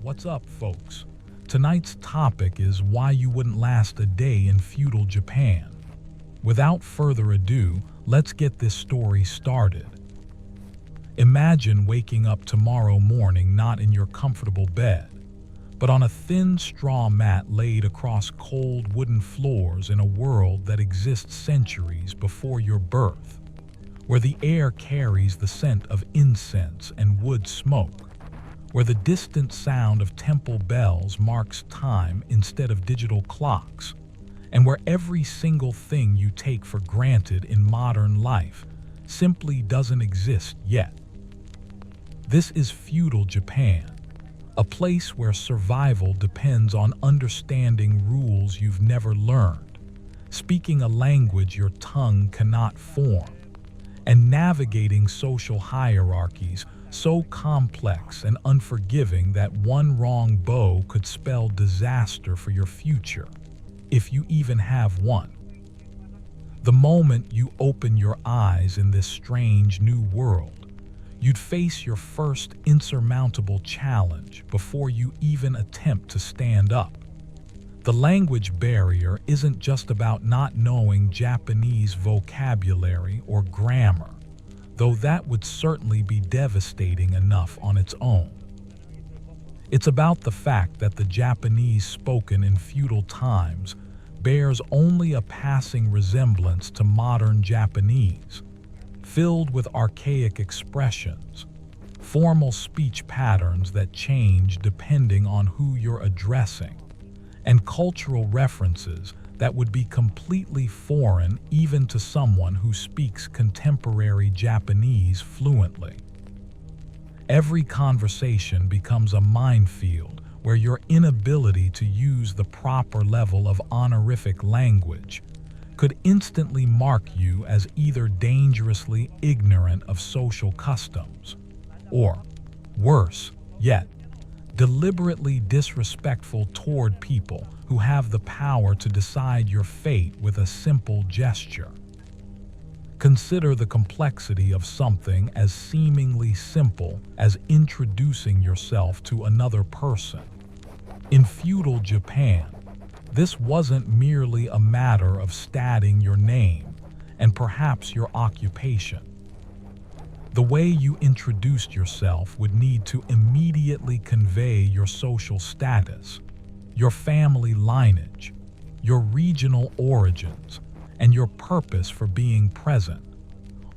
What's up, folks? Tonight's topic is why you wouldn't last a day in feudal Japan. Without further ado, let's get this story started. Imagine waking up tomorrow morning not in your comfortable bed, but on a thin straw mat laid across cold wooden floors in a world that exists centuries before your birth, where the air carries the scent of incense and wood smoke, where the distant sound of temple bells marks time instead of digital clocks, and where every single thing you take for granted in modern life simply doesn't exist yet. This is feudal Japan, a place where survival depends on understanding rules you've never learned, speaking a language your tongue cannot form, and navigating social hierarchies so complex and unforgiving that one wrong bow could spell disaster for your future, if you even have one. The moment you open your eyes in this strange new world, you'd face your first insurmountable challenge before you even attempt to stand up. The language barrier isn't just about not knowing Japanese vocabulary or grammar, though that would certainly be devastating enough on its own. It's about the fact that the Japanese spoken in feudal times bears only a passing resemblance to modern Japanese, filled with archaic expressions, formal speech patterns that change depending on who you're addressing, and cultural references that would be completely foreign even to someone who speaks contemporary Japanese fluently. Every conversation becomes a minefield where your inability to use the proper level of honorific language could instantly mark you as either dangerously ignorant of social customs, or, worse yet, deliberately disrespectful toward people who have the power to decide your fate with a simple gesture. Consider the complexity of something as seemingly simple as introducing yourself to another person. In feudal Japan, this wasn't merely a matter of stating your name and perhaps your occupation. The way you introduced yourself would need to immediately convey your social status, your family lineage, your regional origins, and your purpose for being present,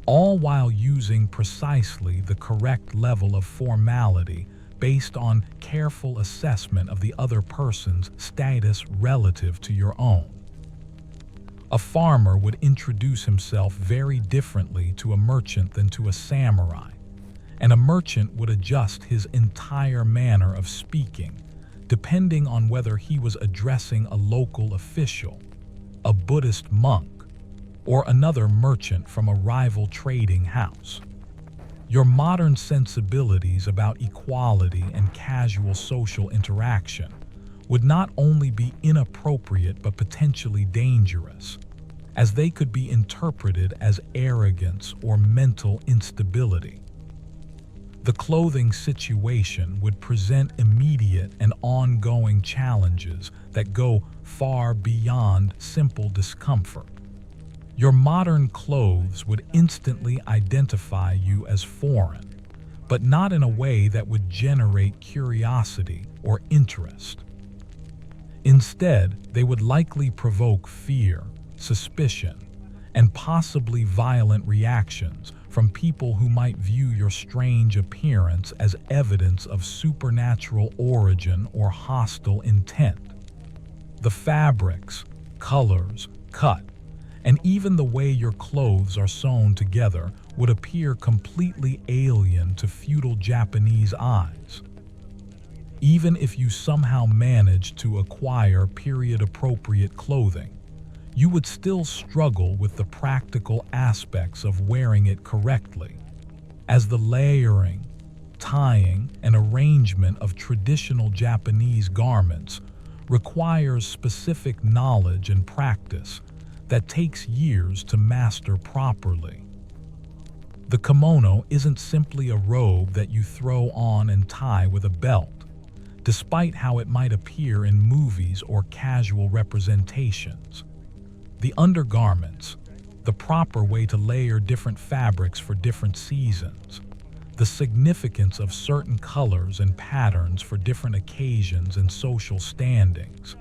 all while using precisely the correct level of formality based on careful assessment of the other person's status relative to your own. A farmer would introduce himself very differently to a merchant than to a samurai, and a merchant would adjust his entire manner of speaking depending on whether he was addressing a local official, a Buddhist monk, or another merchant from a rival trading house. Your modern sensibilities about equality and casual social interaction would not only be inappropriate but potentially dangerous, as they could be interpreted as arrogance or mental instability. The clothing situation would present immediate and ongoing challenges that go far beyond simple discomfort. Your modern clothes would instantly identify you as foreign, but not in a way that would generate curiosity or interest. Instead, they would likely provoke fear, suspicion, and possibly violent reactions from people who might view your strange appearance as evidence of supernatural origin or hostile intent. The fabrics, colors, cut, and even the way your clothes are sewn together would appear completely alien to feudal Japanese eyes. Even if you somehow managed to acquire period-appropriate clothing, you would still struggle with the practical aspects of wearing it correctly, as the layering, tying, and arrangement of traditional Japanese garments requires specific knowledge and practice that takes years to master properly. The kimono isn't simply a robe that you throw on and tie with a belt. despite how it might appear in movies or casual representations. The undergarments, the proper way to layer different fabrics for different seasons, the significance of certain colors and patterns for different occasions and social standings,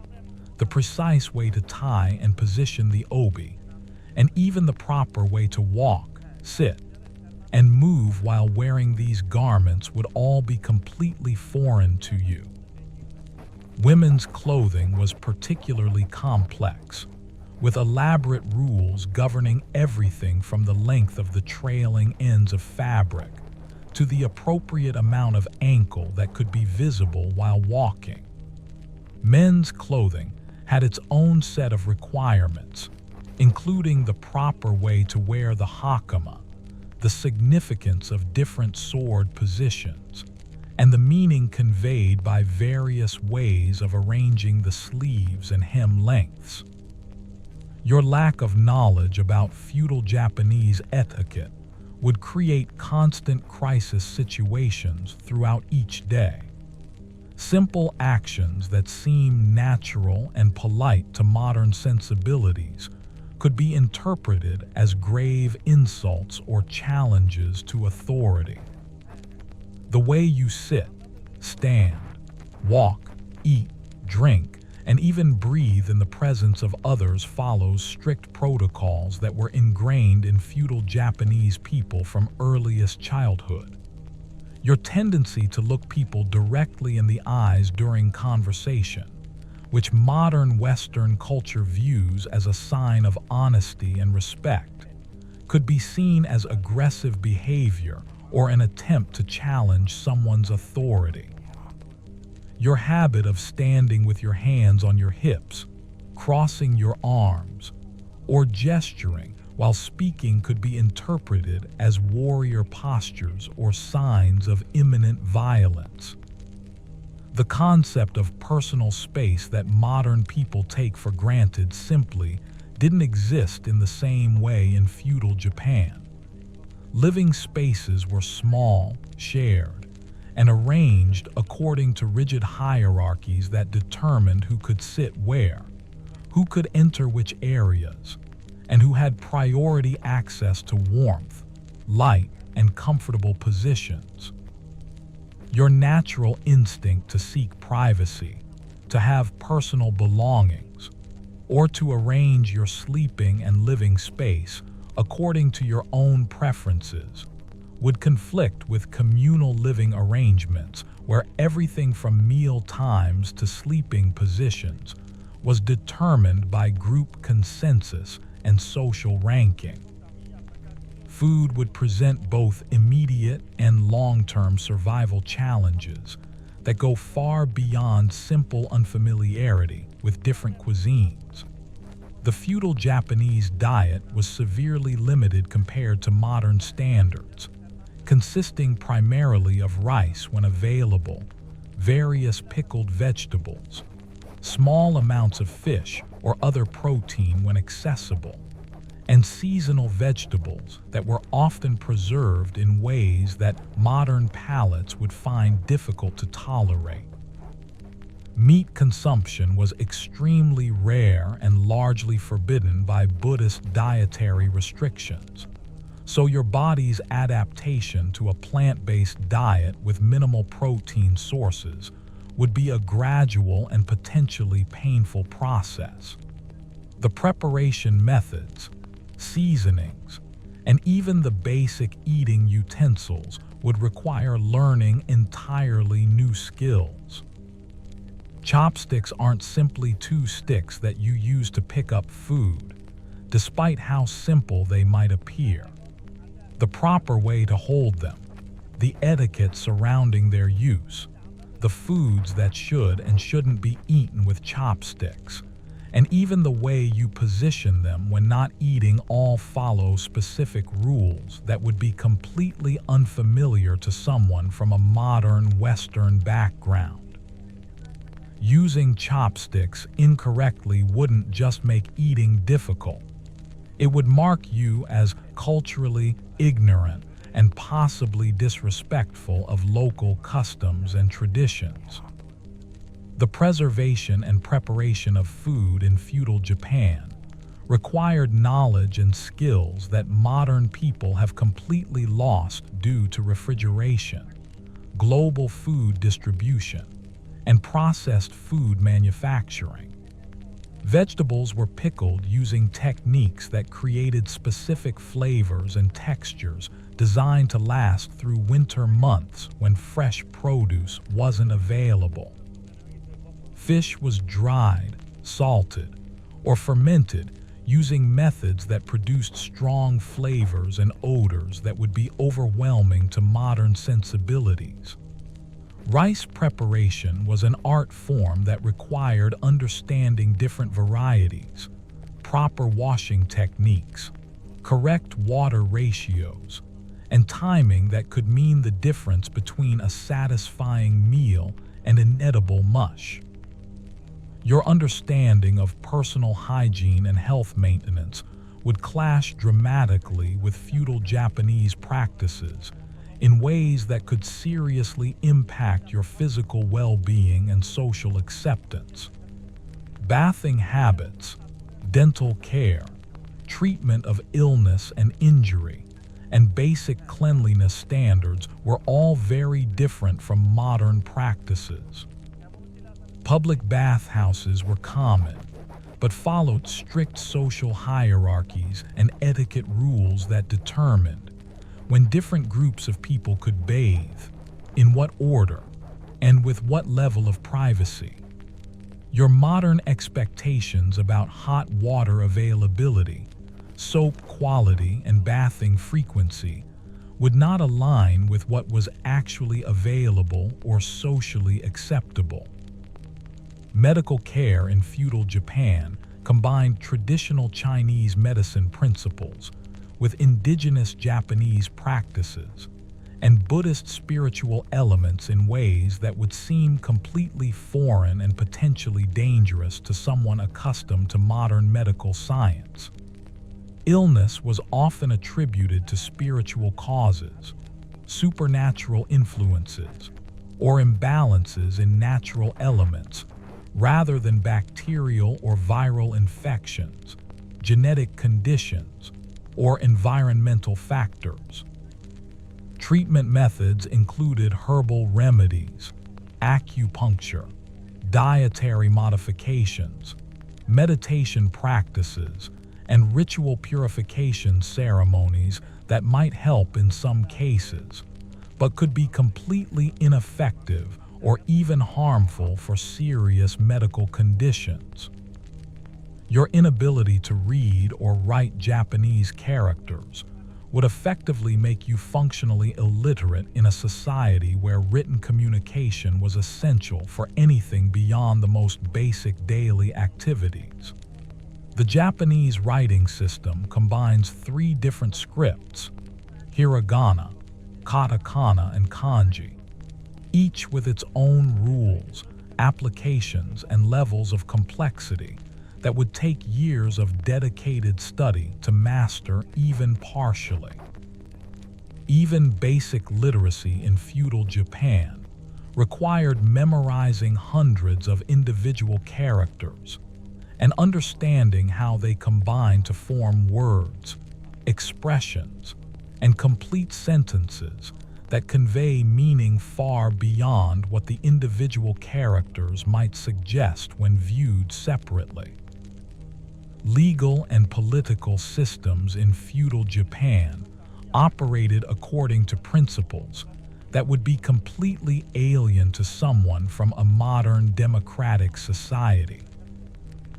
the precise way to tie and position the obi, and even the proper way to walk, sit, and move while wearing these garments would all be completely foreign to you. Women's clothing was particularly complex, with elaborate rules governing everything from the length of the trailing ends of fabric to the appropriate amount of ankle that could be visible while walking. Men's clothing had its own set of requirements, including the proper way to wear the hakama, the significance of different sword positions, and the meaning conveyed by various ways of arranging the sleeves and hem lengths. Your lack of knowledge about feudal Japanese etiquette would create constant crisis situations throughout each day. Simple actions that seem natural and polite to modern sensibilities could be interpreted as grave insults or challenges to authority. The way you sit, stand, walk, eat, drink, and even breathe in the presence of others follows strict protocols that were ingrained in feudal Japanese people from earliest childhood. Your tendency to look people directly in the eyes during conversation, which modern Western culture views as a sign of honesty and respect, could be seen as aggressive behavior or an attempt to challenge someone's authority. Your habit of standing with your hands on your hips, crossing your arms, or gesturing while speaking could be interpreted as warrior postures or signs of imminent violence. The concept of personal space that modern people take for granted simply didn't exist in the same way in feudal Japan. Living spaces were small, shared, and arranged according to rigid hierarchies that determined who could sit where, who could enter which areas, and who had priority access to warmth, light, and comfortable positions. Your natural instinct to seek privacy, to have personal belongings, or to arrange your sleeping and living space according to your own preferences would conflict with communal living arrangements where everything from meal times to sleeping positions was determined by group consensus and social ranking. Food would present both immediate and long-term survival challenges that go far beyond simple unfamiliarity with different cuisines. The feudal Japanese diet was severely limited compared to modern standards, consisting primarily of rice when available, various pickled vegetables, small amounts of fish or other protein when accessible, and seasonal vegetables that were often preserved in ways that modern palates would find difficult to tolerate. Meat consumption was extremely rare and largely forbidden by Buddhist dietary restrictions, so your body's adaptation to a plant-based diet with minimal protein sources would be a gradual and potentially painful process. The preparation methods, seasonings, and even the basic eating utensils would require learning entirely new skills. Chopsticks aren't simply two sticks that you use to pick up food, despite how simple they might appear. The proper way to hold them, the etiquette surrounding their use, the foods that should and shouldn't be eaten with chopsticks, and even the way you position them when not eating all follow specific rules that would be completely unfamiliar to someone from a modern Western background. Using chopsticks incorrectly wouldn't just make eating difficult. It would mark you as culturally ignorant and possibly disrespectful of local customs and traditions. The preservation and preparation of food in feudal Japan required knowledge and skills that modern people have completely lost due to refrigeration, global food distribution, and processed food manufacturing. Vegetables were pickled using techniques that created specific flavors and textures designed to last through winter months when fresh produce wasn't available. Fish was dried, salted, or fermented using methods that produced strong flavors and odors that would be overwhelming to modern sensibilities. Rice preparation was an art form that required understanding different varieties, proper washing techniques, correct water ratios, and timing that could mean the difference between a satisfying meal and an edible mush. Your understanding of personal hygiene and health maintenance would clash dramatically with feudal Japanese practices in ways that could seriously impact your physical well-being and social acceptance. Bathing habits, dental care, treatment of illness and injury, and basic cleanliness standards were all very different from modern practices. Public bathhouses were common, but followed strict social hierarchies and etiquette rules that determined when different groups of people could bathe, in what order, and with what level of privacy. Your modern expectations about hot water availability, soap quality, and bathing frequency would not align with what was actually available or socially acceptable. Medical care in feudal Japan combined traditional Chinese medicine principles with indigenous Japanese practices and Buddhist spiritual elements in ways that would seem completely foreign and potentially dangerous to someone accustomed to modern medical science. Illness was often attributed to spiritual causes, supernatural influences, or imbalances in natural elements, rather than bacterial or viral infections, genetic conditions, or environmental factors. Treatment methods included herbal remedies, acupuncture, dietary modifications, meditation practices, and ritual purification ceremonies that might help in some cases, but could be completely ineffective or even harmful for serious medical conditions. Your inability to read or write Japanese characters would effectively make you functionally illiterate in a society where written communication was essential for anything beyond the most basic daily activities. The Japanese writing system combines 3 different scripts: hiragana, katakana, and kanji, each with its own rules, applications, and levels of complexity that would take years of dedicated study to master even partially. Even basic literacy in feudal Japan required memorizing hundreds of individual characters and understanding how they combine to form words, expressions, and complete sentences that convey meaning far beyond what the individual characters might suggest when viewed separately. Legal and political systems in feudal Japan operated according to principles that would be completely alien to someone from a modern democratic society.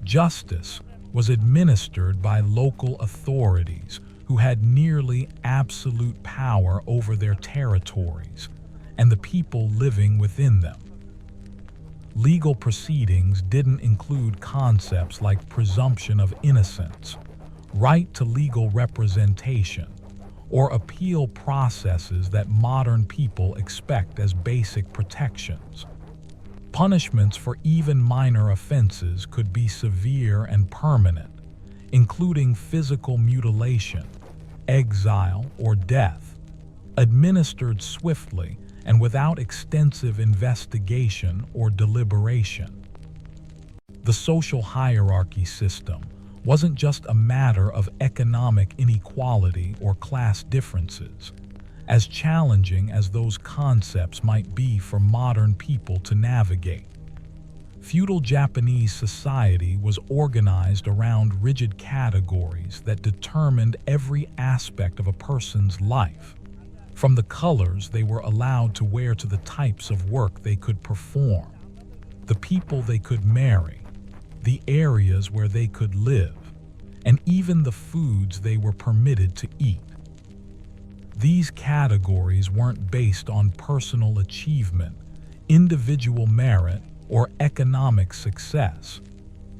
Justice was administered by local authorities who had nearly absolute power over their territories and the people living within them. Legal proceedings didn't include concepts like presumption of innocence, right to legal representation, or appeal processes that modern people expect as basic protections. Punishments for even minor offenses could be severe and permanent, including physical mutilation, exile, or death, administered swiftly and without extensive investigation or deliberation. The social hierarchy system wasn't just a matter of economic inequality or class differences, as challenging as those concepts might be for modern people to navigate. Feudal Japanese society was organized around rigid categories that determined every aspect of a person's life, from the colors they were allowed to wear to the types of work they could perform, the people they could marry, the areas where they could live, and even the foods they were permitted to eat. These categories weren't based on personal achievement, individual merit, or economic success,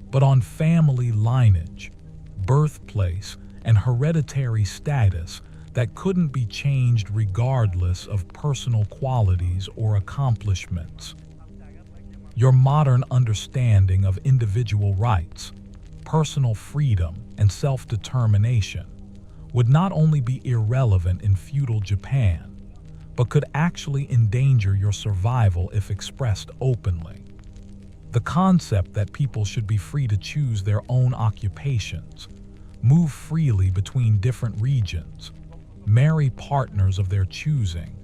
but on family lineage, birthplace, and hereditary status that couldn't be changed regardless of personal qualities or accomplishments. Your modern understanding of individual rights, personal freedom, and self-determination would not only be irrelevant in feudal Japan, but could actually endanger your survival if expressed openly. The concept that people should be free to choose their own occupations, move freely between different regions, marry partners of their choosing,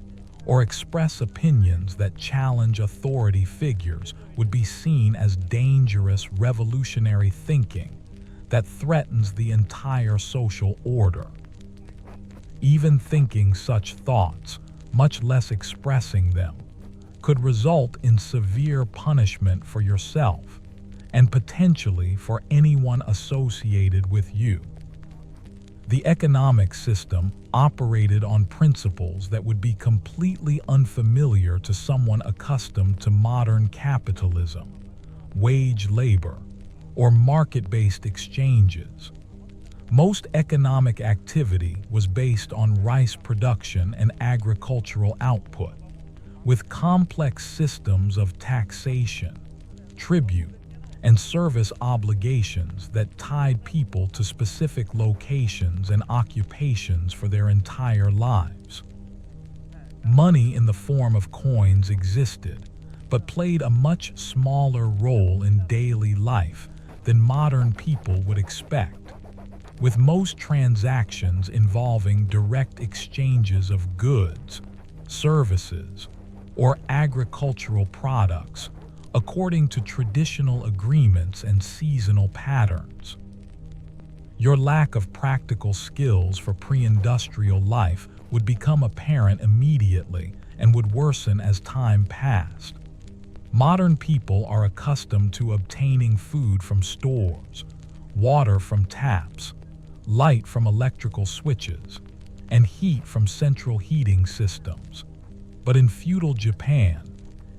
or express opinions that challenge authority figures would be seen as dangerous revolutionary thinking that threatens the entire social order. Even thinking such thoughts, much less expressing them, could result in severe punishment for yourself and potentially for anyone associated with you. The economic system operated on principles that would be completely unfamiliar to someone accustomed to modern capitalism, wage labor, or market-based exchanges. Most economic activity was based on rice production and agricultural output, with complex systems of taxation, tribute, and service obligations that tied people to specific locations and occupations for their entire lives. Money in the form of coins existed, but played a much smaller role in daily life than modern people would expect, with most transactions involving direct exchanges of goods, services, or agricultural products according to traditional agreements and seasonal patterns. Your lack of practical skills for pre-industrial life would become apparent immediately and would worsen as time passed. Modern people are accustomed to obtaining food from stores, water from taps, light from electrical switches, and heat from central heating systems. But in feudal Japan,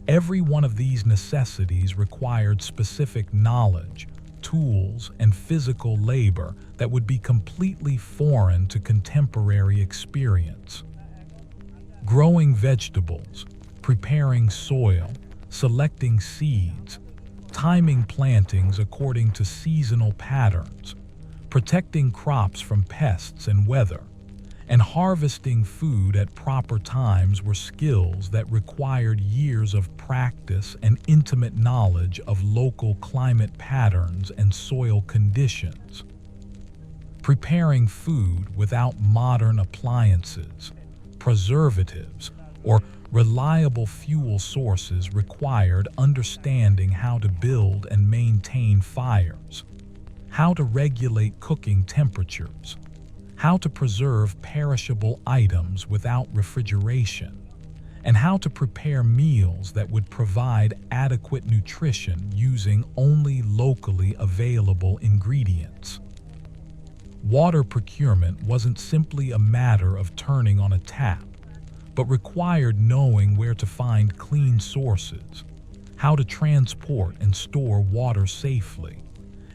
every one of these necessities required specific knowledge, tools, and physical labor that would be completely foreign to contemporary experience. Growing vegetables, preparing soil, selecting seeds, timing plantings according to seasonal patterns, protecting crops from pests and weather, and harvesting food at proper times were skills that required years of practice and intimate knowledge of local climate patterns and soil conditions. Preparing food without modern appliances, preservatives, or reliable fuel sources required understanding how to build and maintain fires, how to regulate cooking temperatures, how to preserve perishable items without refrigeration, and how to prepare meals that would provide adequate nutrition using only locally available ingredients. Water procurement wasn't simply a matter of turning on a tap, but required knowing where to find clean sources, how to transport and store water safely,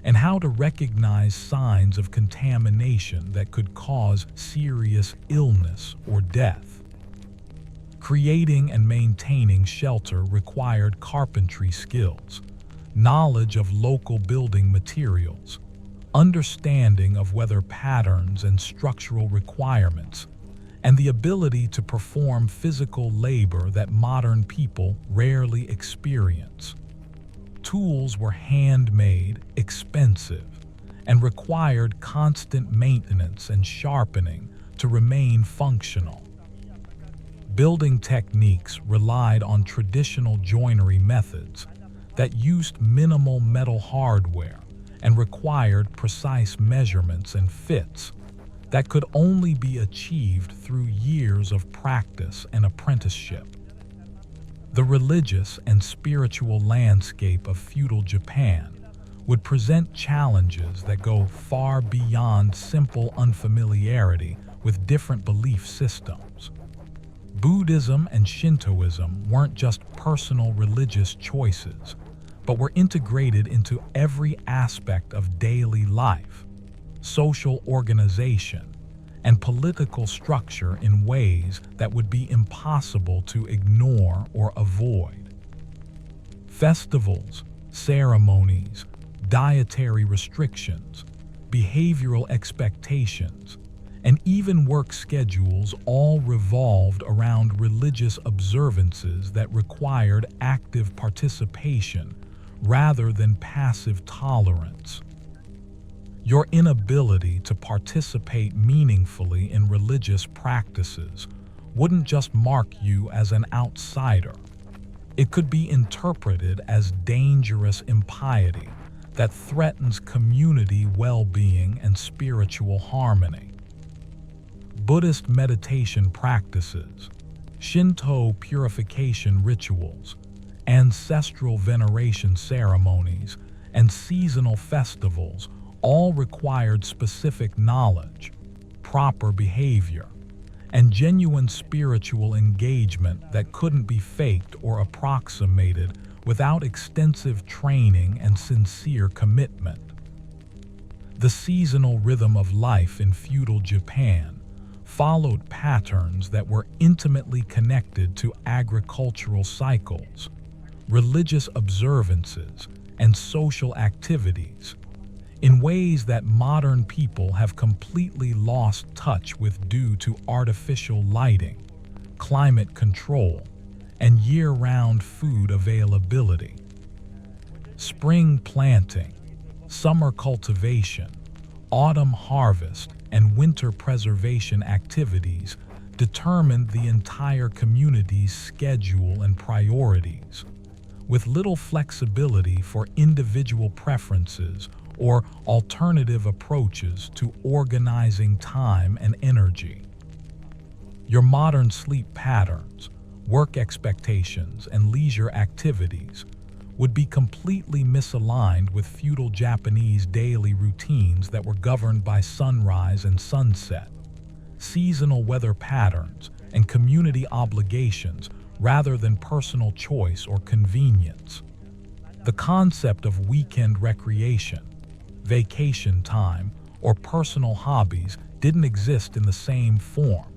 and how to recognize signs of contamination that could cause serious illness or death. Creating and maintaining shelter required carpentry skills, knowledge of local building materials, understanding of weather patterns and structural requirements, and the ability to perform physical labor that modern people rarely experience. Tools were handmade, expensive, and required constant maintenance and sharpening to remain functional. Building techniques relied on traditional joinery methods that used minimal metal hardware and required precise measurements and fits that could only be achieved through years of practice and apprenticeship. The religious and spiritual landscape of feudal Japan would present challenges that go far beyond simple unfamiliarity with different belief systems. Buddhism and Shintoism weren't just personal religious choices, but were integrated into every aspect of daily life, social organization, and political structure in ways that would be impossible to ignore or avoid. Festivals, ceremonies, dietary restrictions, behavioral expectations, and even work schedules all revolved around religious observances that required active participation rather than passive tolerance. Your inability to participate meaningfully in religious practices wouldn't just mark you as an outsider. It could be interpreted as dangerous impiety that threatens community well-being and spiritual harmony. Buddhist meditation practices, Shinto purification rituals, ancestral veneration ceremonies, and seasonal festivals all required specific knowledge, proper behavior, and genuine spiritual engagement that couldn't be faked or approximated without extensive training and sincere commitment. The seasonal rhythm of life in feudal Japan followed patterns that were intimately connected to agricultural cycles, religious observances, and social activities, in ways that modern people have completely lost touch with due to artificial lighting, climate control, and year-round food availability. Spring planting, summer cultivation, autumn harvest, and winter preservation activities determined the entire community's schedule and priorities, with little flexibility for individual preferences or alternative approaches to organizing time and energy. Your modern sleep patterns, work expectations, and leisure activities would be completely misaligned with feudal Japanese daily routines that were governed by sunrise and sunset, seasonal weather patterns, and community obligations rather than personal choice or convenience. The concept of weekend recreation, vacation time, or personal hobbies didn't exist in the same form,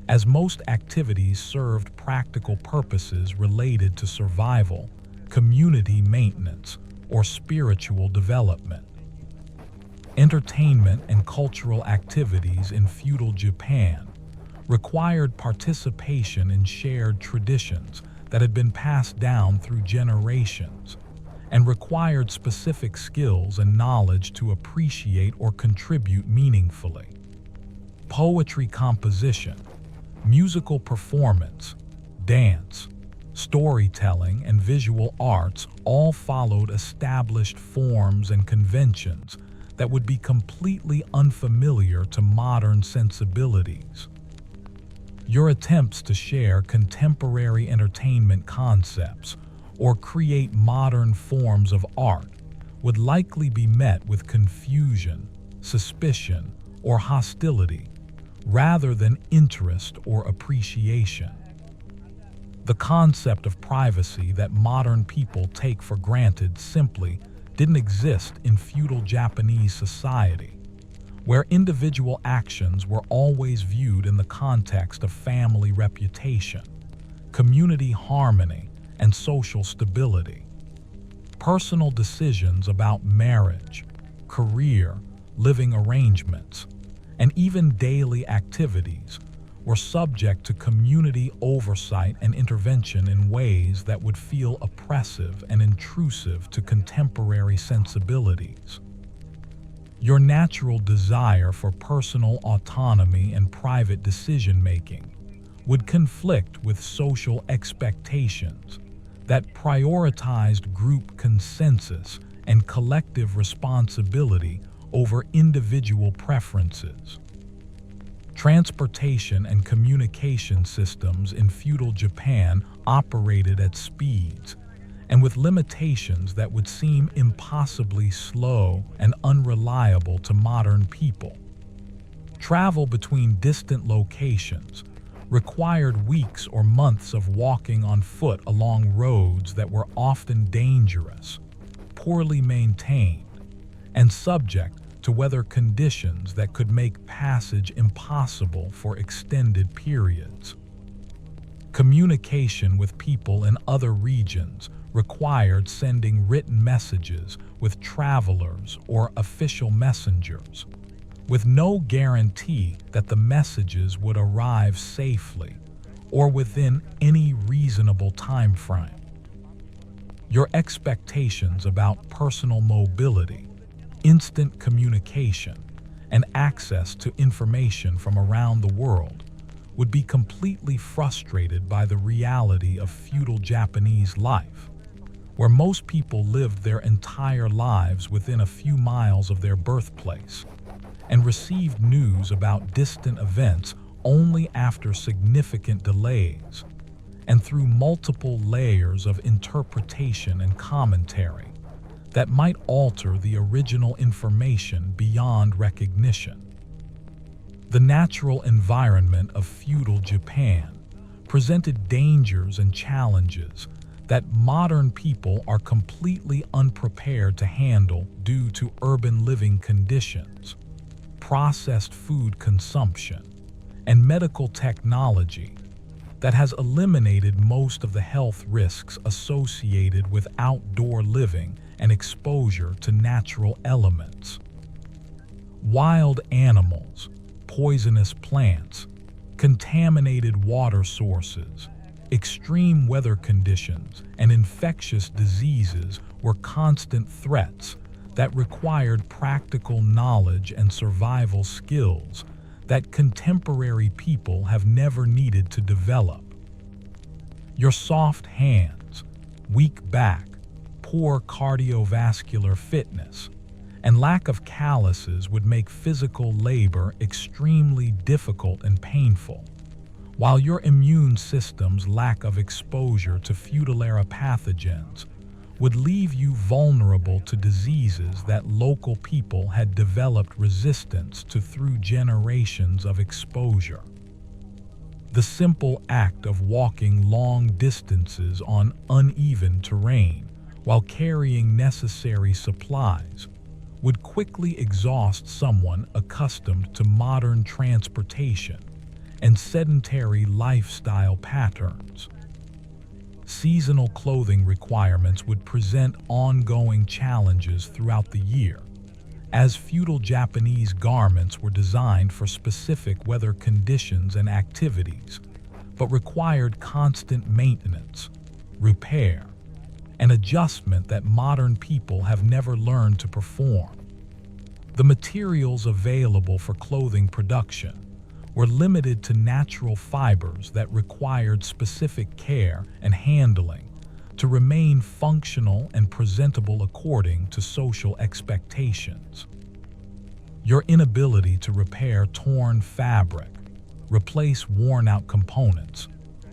as most activities served practical purposes related to survival, community maintenance, or spiritual development. Entertainment and cultural activities in feudal Japan required participation in shared traditions that had been passed down through generations and required specific skills and knowledge to appreciate or contribute meaningfully. Poetry composition, musical performance, dance, storytelling, and visual arts all followed established forms and conventions that would be completely unfamiliar to modern sensibilities. Your attempts to share contemporary entertainment concepts or create modern forms of art would likely be met with confusion, suspicion, or hostility, rather than interest or appreciation. The concept of privacy that modern people take for granted simply didn't exist in feudal Japanese society, where individual actions were always viewed in the context of family reputation, community harmony, and social stability. Personal decisions about marriage, career, living arrangements, and even daily activities were subject to community oversight and intervention in ways that would feel oppressive and intrusive to contemporary sensibilities. Your natural desire for personal autonomy and private decision-making would conflict with social expectations that prioritized group consensus and collective responsibility over individual preferences. Transportation and communication systems in feudal Japan operated at speeds and with limitations that would seem impossibly slow and unreliable to modern people. Travel between distant locations required weeks or months of walking on foot along roads that were often dangerous, poorly maintained, and subject to weather conditions that could make passage impossible for extended periods. Communication with people in other regions required sending written messages with travelers or official messengers, with no guarantee that the messages would arrive safely or within any reasonable time frame. Your expectations about personal mobility, instant communication, and access to information from around the world would be completely frustrated by the reality of feudal Japanese life, where most people lived their entire lives within a few miles of their birthplace and received news about distant events only after significant delays and through multiple layers of interpretation and commentary that might alter the original information beyond recognition. The natural environment of feudal Japan presented dangers and challenges that modern people are completely unprepared to handle due to urban living conditions, processed food consumption, and medical technology that has eliminated most of the health risks associated with outdoor living and exposure to natural elements. Wild animals, poisonous plants, contaminated water sources, extreme weather conditions, and infectious diseases were constant threats that required practical knowledge and survival skills that contemporary people have never needed to develop. Your soft hands, weak back, poor cardiovascular fitness, and lack of calluses would make physical labor extremely difficult and painful, while your immune system's lack of exposure to feudal-era pathogens would leave you vulnerable to diseases that local people had developed resistance to through generations of exposure. The simple act of walking long distances on uneven terrain while carrying necessary supplies would quickly exhaust someone accustomed to modern transportation and sedentary lifestyle patterns. Seasonal clothing requirements would present ongoing challenges throughout the year, as feudal Japanese garments were designed for specific weather conditions and activities, but required constant maintenance, repair, and adjustment that modern people have never learned to perform. The materials available for clothing production were limited to natural fibers that required specific care and handling to remain functional and presentable according to social expectations. Your inability to repair torn fabric, replace worn-out components,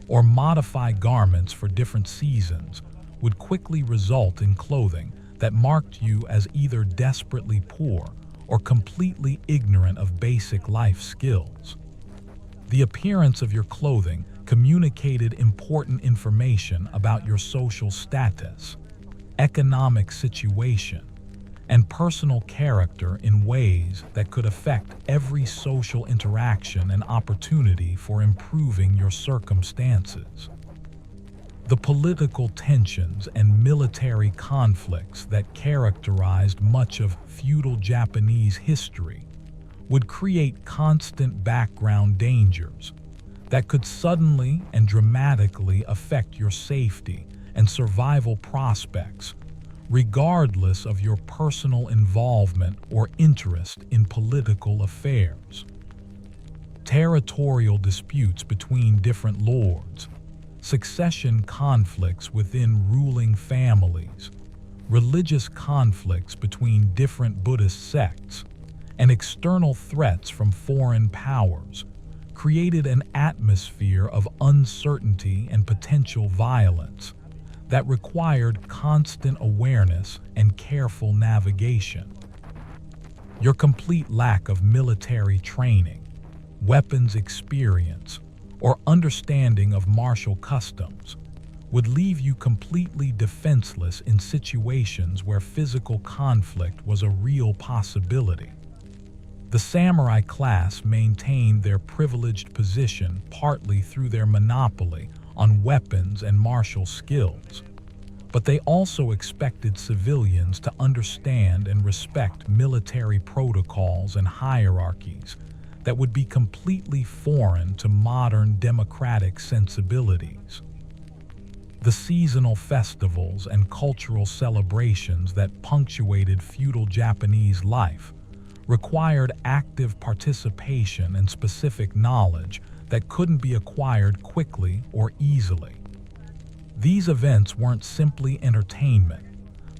or modify garments for different seasons would quickly result in clothing that marked you as either desperately poor or completely ignorant of basic life skills. The appearance of your clothing communicated important information about your social status, economic situation, and personal character in ways that could affect every social interaction and opportunity for improving your circumstances. The political tensions and military conflicts that characterized much of feudal Japanese history would create constant background dangers that could suddenly and dramatically affect your safety and survival prospects, regardless of your personal involvement or interest in political affairs. Territorial disputes between different lords, succession conflicts within ruling families, religious conflicts between different Buddhist sects, and external threats from foreign powers created an atmosphere of uncertainty and potential violence that required constant awareness and careful navigation. Your complete lack of military training, weapons experience, or understanding of martial customs would leave you completely defenseless in situations where physical conflict was a real possibility. The samurai class maintained their privileged position partly through their monopoly on weapons and martial skills, but they also expected civilians to understand and respect military protocols and hierarchies that would be completely foreign to modern democratic sensibilities. The seasonal festivals and cultural celebrations that punctuated feudal Japanese life required active participation and specific knowledge that couldn't be acquired quickly or easily. These events weren't simply entertainment,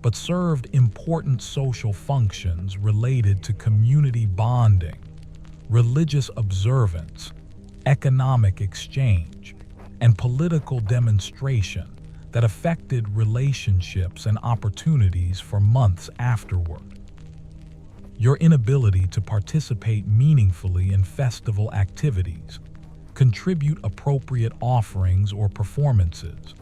but served important social functions related to community bonding, religious observance, economic exchange, and political demonstration that affected relationships and opportunities for months afterward. Your inability to participate meaningfully in festival activities, contribute appropriate offerings or performances,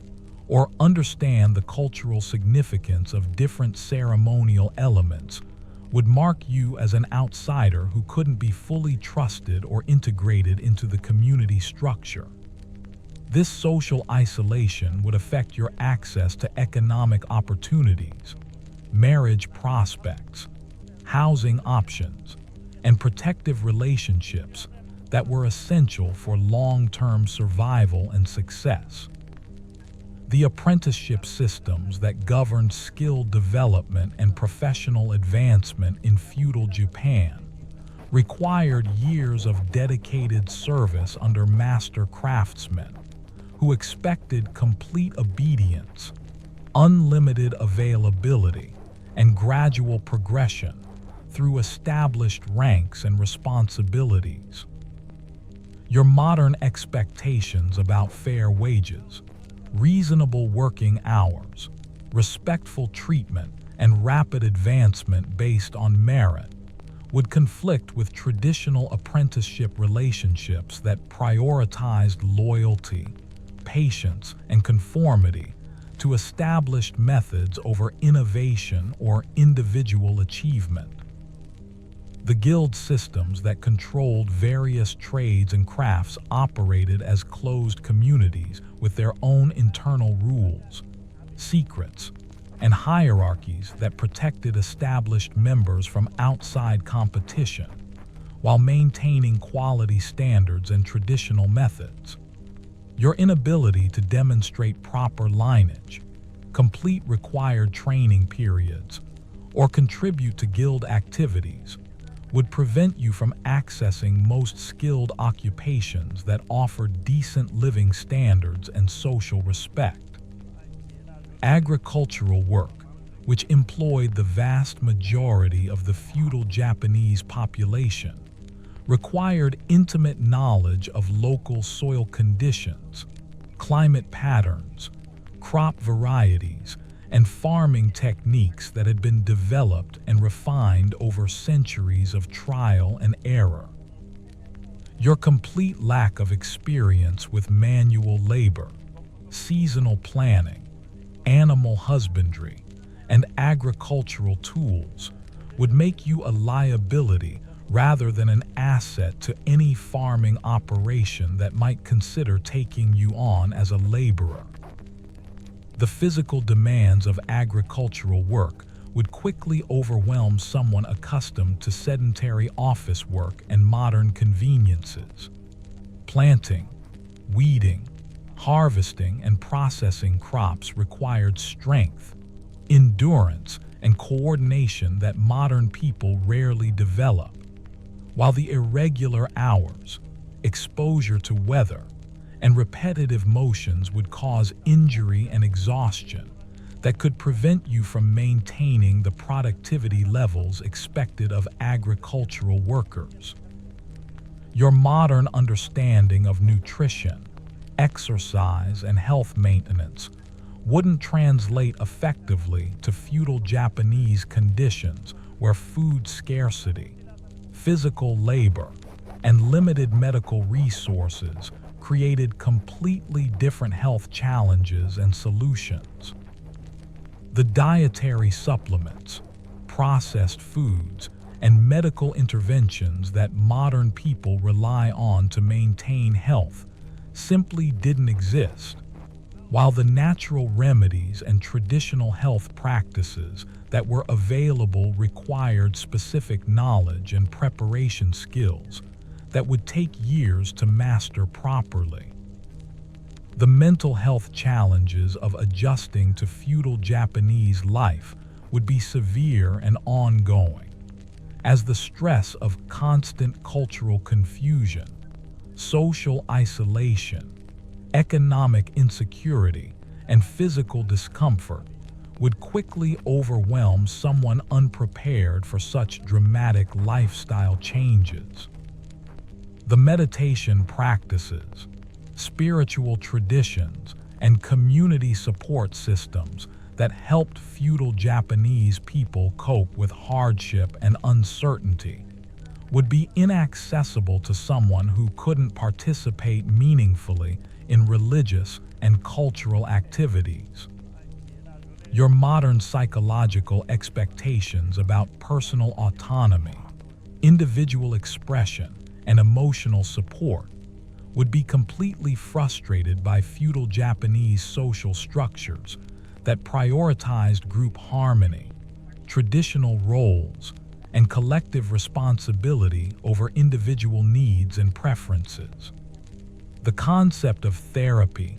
or understand the cultural significance of different ceremonial elements would mark you as an outsider who couldn't be fully trusted or integrated into the community structure. This social isolation would affect your access to economic opportunities, marriage prospects, housing options, and protective relationships that were essential for long-term survival and success. The apprenticeship systems that governed skill development and professional advancement in feudal Japan required years of dedicated service under master craftsmen who expected complete obedience, unlimited availability, and gradual progression through established ranks and responsibilities. Your modern expectations about fair wages, reasonable working hours, respectful treatment, and rapid advancement based on merit would conflict with traditional apprenticeship relationships that prioritized loyalty, patience, and conformity to established methods over innovation or individual achievement. The guild systems that controlled various trades and crafts operated as closed communities with their own internal rules, secrets, and hierarchies that protected established members from outside competition while maintaining quality standards and traditional methods. Your inability to demonstrate proper lineage, complete required training periods, or contribute to guild activities would prevent you from accessing most skilled occupations that offered decent living standards and social respect. Agricultural work, which employed the vast majority of the feudal Japanese population, required intimate knowledge of local soil conditions, climate patterns, crop varieties, and farming techniques that had been developed and refined over centuries of trial and error. Your complete lack of experience with manual labor, seasonal planning, animal husbandry, and agricultural tools would make you a liability rather than an asset to any farming operation that might consider taking you on as a laborer. The physical demands of agricultural work would quickly overwhelm someone accustomed to sedentary office work and modern conveniences. Planting, Weeding, harvesting, and processing crops required strength, endurance, and coordination that modern people rarely develop, while the irregular hours, exposure to weather, and repetitive motions would cause injury and exhaustion that could prevent you from maintaining the productivity levels expected of agricultural workers. Your modern understanding of nutrition, exercise, and health maintenance wouldn't translate effectively to feudal Japanese conditions where food scarcity, physical labor, and limited medical resources created completely different health challenges and solutions. The dietary supplements, processed foods, and medical interventions that modern people rely on to maintain health simply didn't exist, while the natural remedies and traditional health practices that were available required specific knowledge and preparation skills that would take years to master properly. The mental health challenges of adjusting to feudal Japanese life would be severe and ongoing, as the stress of constant cultural confusion, social isolation, economic insecurity, and physical discomfort would quickly overwhelm someone unprepared for such dramatic lifestyle changes. The meditation practices, spiritual traditions, and community support systems that helped feudal Japanese people cope with hardship and uncertainty would be inaccessible to someone who couldn't participate meaningfully in religious and cultural activities. Your modern psychological expectations about personal autonomy, individual expression, and emotional support would be completely frustrated by feudal Japanese social structures that prioritized group harmony, traditional roles, and collective responsibility over individual needs and preferences. The concept of therapy,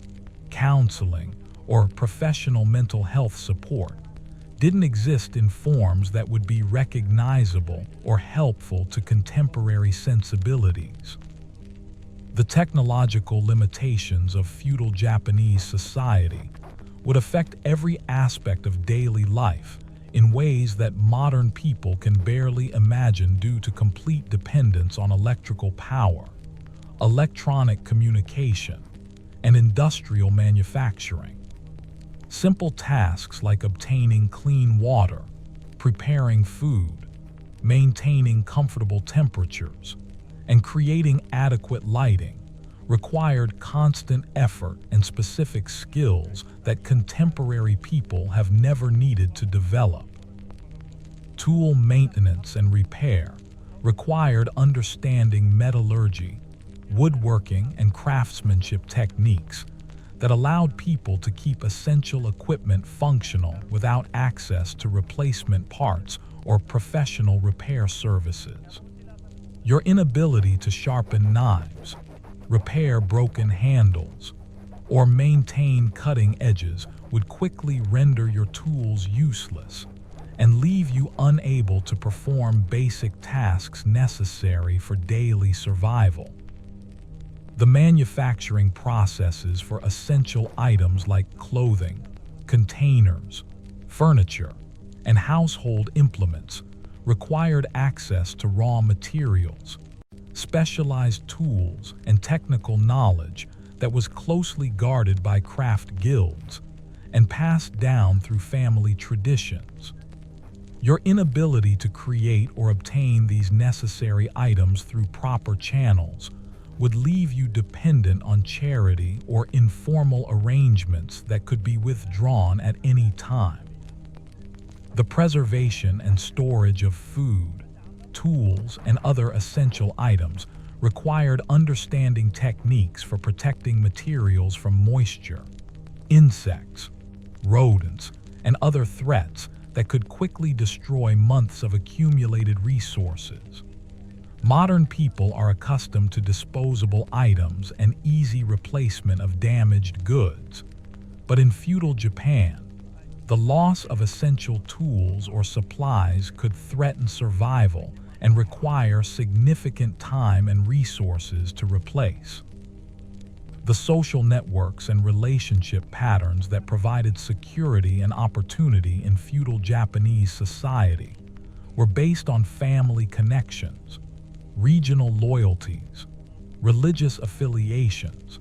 counseling, or professional mental health support didn't exist in forms that would be recognizable or helpful to contemporary sensibilities. The technological limitations of feudal Japanese society would affect every aspect of daily life in ways that modern people can barely imagine due to complete dependence on electrical power, electronic communication, and industrial manufacturing. Simple tasks like obtaining clean water, preparing food, maintaining comfortable temperatures, and creating adequate lighting required constant effort and specific skills that contemporary people have never needed to develop. Tool maintenance and repair required understanding metallurgy, woodworking, and craftsmanship techniques that allowed people to keep essential equipment functional without access to replacement parts or professional repair services. Your inability to sharpen knives, repair broken handles, or maintain cutting edges would quickly render your tools useless and leave you unable to perform basic tasks necessary for daily survival. The manufacturing processes for essential items like clothing, containers, furniture, and household implements required access to raw materials, specialized tools, and technical knowledge that was closely guarded by craft guilds and passed down through family traditions. Your inability to create or obtain these necessary items through proper channels would leave you dependent on charity or informal arrangements that could be withdrawn at any time. The preservation and storage of food, tools, and other essential items required understanding techniques for protecting materials from moisture, insects, rodents, and other threats that could quickly destroy months of accumulated resources. Modern people are accustomed to disposable items and easy replacement of damaged goods. But in feudal Japan, the loss of essential tools or supplies could threaten survival and require significant time and resources to replace. The social networks and relationship patterns that provided security and opportunity in feudal Japanese society were based on family connections, regional loyalties, religious affiliations,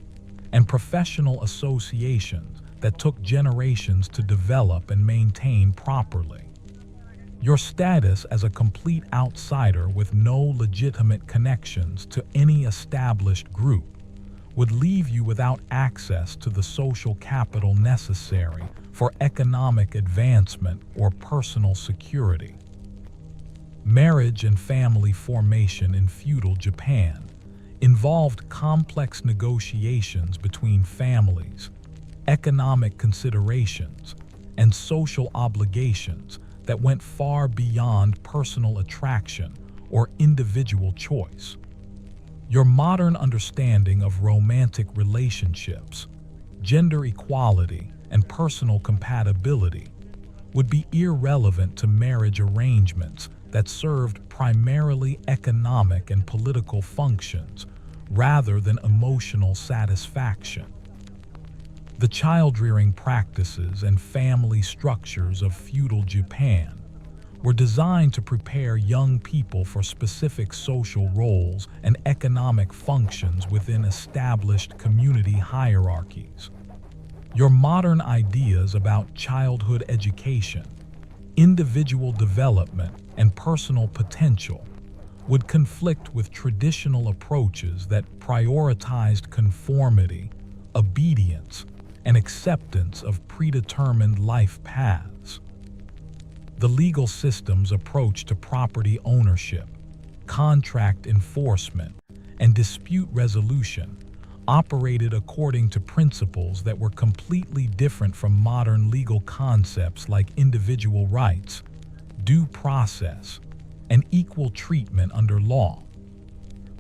and professional associations that took generations to develop and maintain properly. Your status as a complete outsider with no legitimate connections to any established group would leave you without access to the social capital necessary for economic advancement or personal security. Marriage and family formation in feudal Japan involved complex negotiations between families, economic considerations, and social obligations that went far beyond personal attraction or individual choice. Your modern understanding of romantic relationships, gender equality, and personal compatibility would be irrelevant to marriage arrangements that served primarily economic and political functions rather than emotional satisfaction. The child-rearing practices and family structures of feudal Japan were designed to prepare young people for specific social roles and economic functions within established community hierarchies. Your modern ideas about childhood education, individual development, and personal potential would conflict with traditional approaches that prioritized conformity, obedience, and acceptance of predetermined life paths. The legal system's approach to property ownership, contract enforcement, and dispute resolution operated according to principles that were completely different from modern legal concepts like individual rights, due process, and equal treatment under law.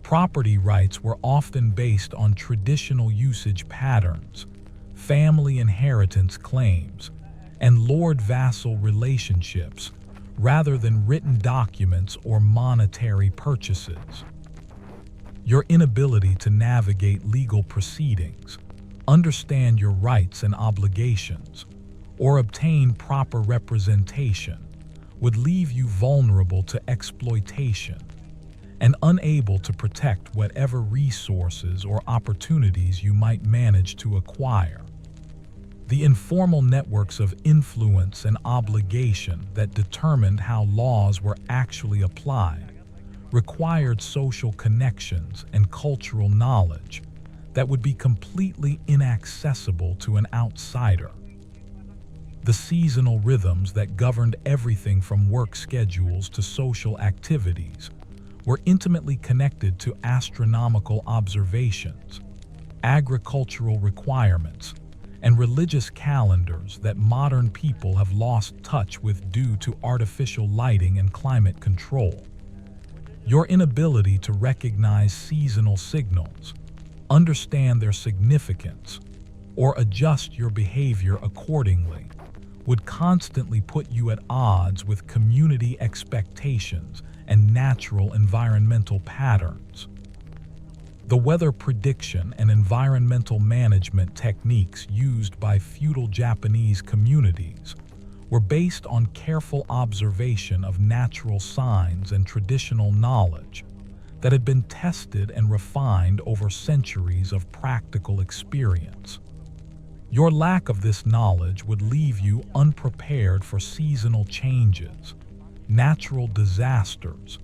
Property rights were often based on traditional usage patterns, family inheritance claims, and lord-vassal relationships rather than written documents or monetary purchases. Your inability to navigate legal proceedings, understand your rights and obligations, or obtain proper representation would leave you vulnerable to exploitation and unable to protect whatever resources or opportunities you might manage to acquire. The informal networks of influence and obligation that determined how laws were actually applied required social connections and cultural knowledge that would be completely inaccessible to an outsider. The seasonal rhythms that governed everything from work schedules to social activities were intimately connected to astronomical observations, agricultural requirements, and religious calendars that modern people have lost touch with due to artificial lighting and climate control. Your inability to recognize seasonal signals, understand their significance, or adjust your behavior accordingly would constantly put you at odds with community expectations and natural environmental patterns. The weather prediction and environmental management techniques used by feudal Japanese communities were based on careful observation of natural signs and traditional knowledge that had been tested and refined over centuries of practical experience. Your lack of this knowledge would leave you unprepared for seasonal changes, natural disasters,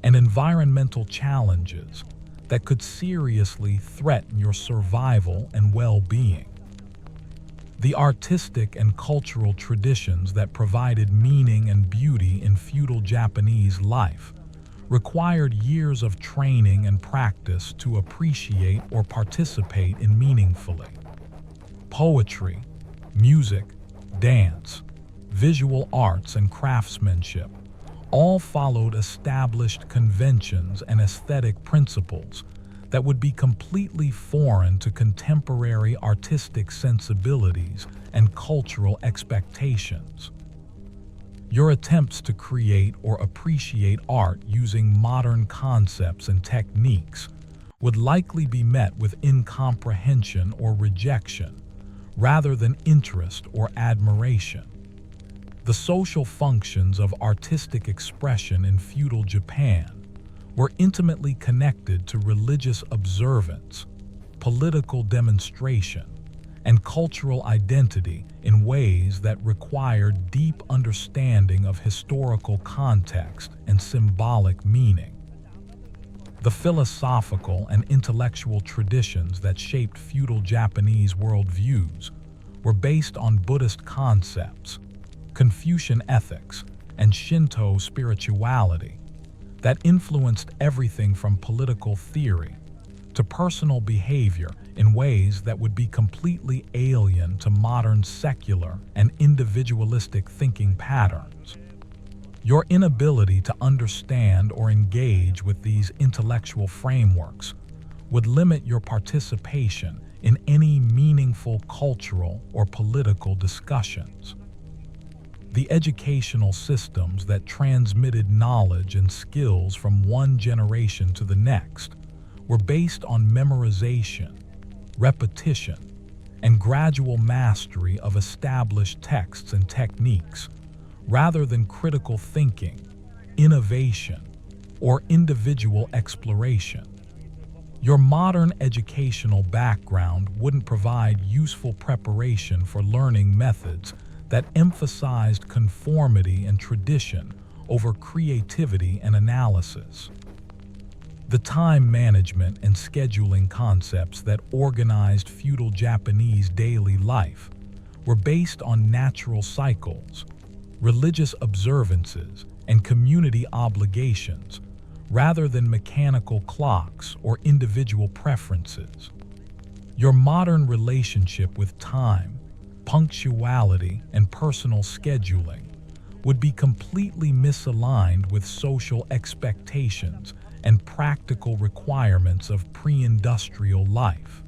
and environmental challenges that could seriously threaten your survival and well-being. The artistic and cultural traditions that provided meaning and beauty in feudal Japanese life required years of training and practice to appreciate or participate in meaningfully. Poetry, music, dance, visual arts, and craftsmanship all followed established conventions and aesthetic principles that would be completely foreign to contemporary artistic sensibilities and cultural expectations. Your attempts to create or appreciate art using modern concepts and techniques would likely be met with incomprehension or rejection, rather than interest or admiration. The social functions of artistic expression in feudal Japan were intimately connected to religious observance, political demonstration, and cultural identity in ways that required deep understanding of historical context and symbolic meaning. The philosophical and intellectual traditions that shaped feudal Japanese worldviews were based on Buddhist concepts, Confucian ethics, and Shinto spirituality that influenced everything from political theory to personal behavior in ways that would be completely alien to modern secular and individualistic thinking patterns. Your inability to understand or engage with these intellectual frameworks would limit your participation in any meaningful cultural or political discussions. The educational systems that transmitted knowledge and skills from one generation to the next were based on memorization, repetition, and gradual mastery of established texts and techniques, rather than critical thinking, innovation, or individual exploration. Your modern educational background wouldn't provide useful preparation for learning methods that emphasized conformity and tradition over creativity and analysis. The time management and scheduling concepts that organized feudal Japanese daily life were based on natural cycles, religious observances, and community obligations, rather than mechanical clocks or individual preferences. Your modern relationship with time, punctuality, and personal scheduling would be completely misaligned with social expectations and practical requirements of pre-industrial life.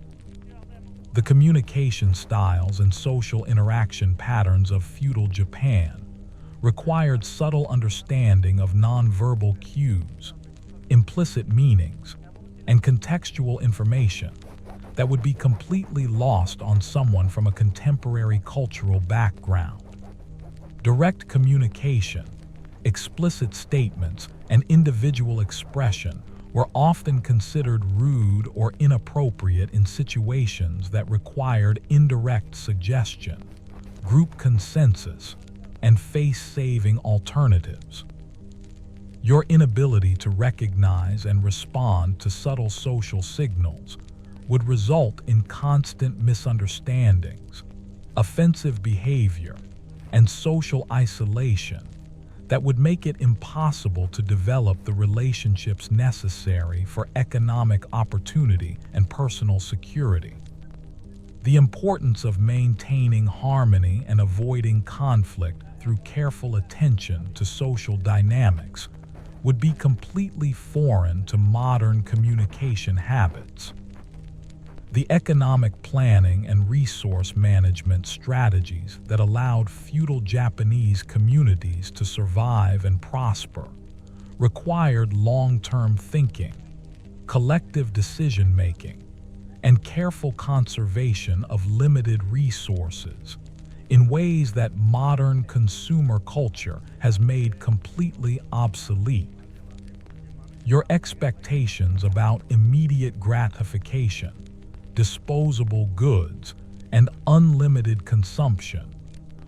The communication styles and social interaction patterns of feudal Japan required subtle understanding of nonverbal cues, implicit meanings, and contextual information that would be completely lost on someone from a contemporary cultural background. Direct communication, explicit statements, and individual expression were often considered rude or inappropriate in situations that required indirect suggestion, group consensus, and face-saving alternatives. Your inability to recognize and respond to subtle social signals would result in constant misunderstandings, offensive behavior, and social isolation that would make it impossible to develop the relationships necessary for economic opportunity and personal security. The importance of maintaining harmony and avoiding conflict through careful attention to social dynamics would be completely foreign to modern communication habits. The economic planning and resource management strategies that allowed feudal Japanese communities to survive and prosper required long-term thinking, collective decision-making, and careful conservation of limited resources in ways that modern consumer culture has made completely obsolete. Your expectations about immediate gratification, disposable goods, and unlimited consumption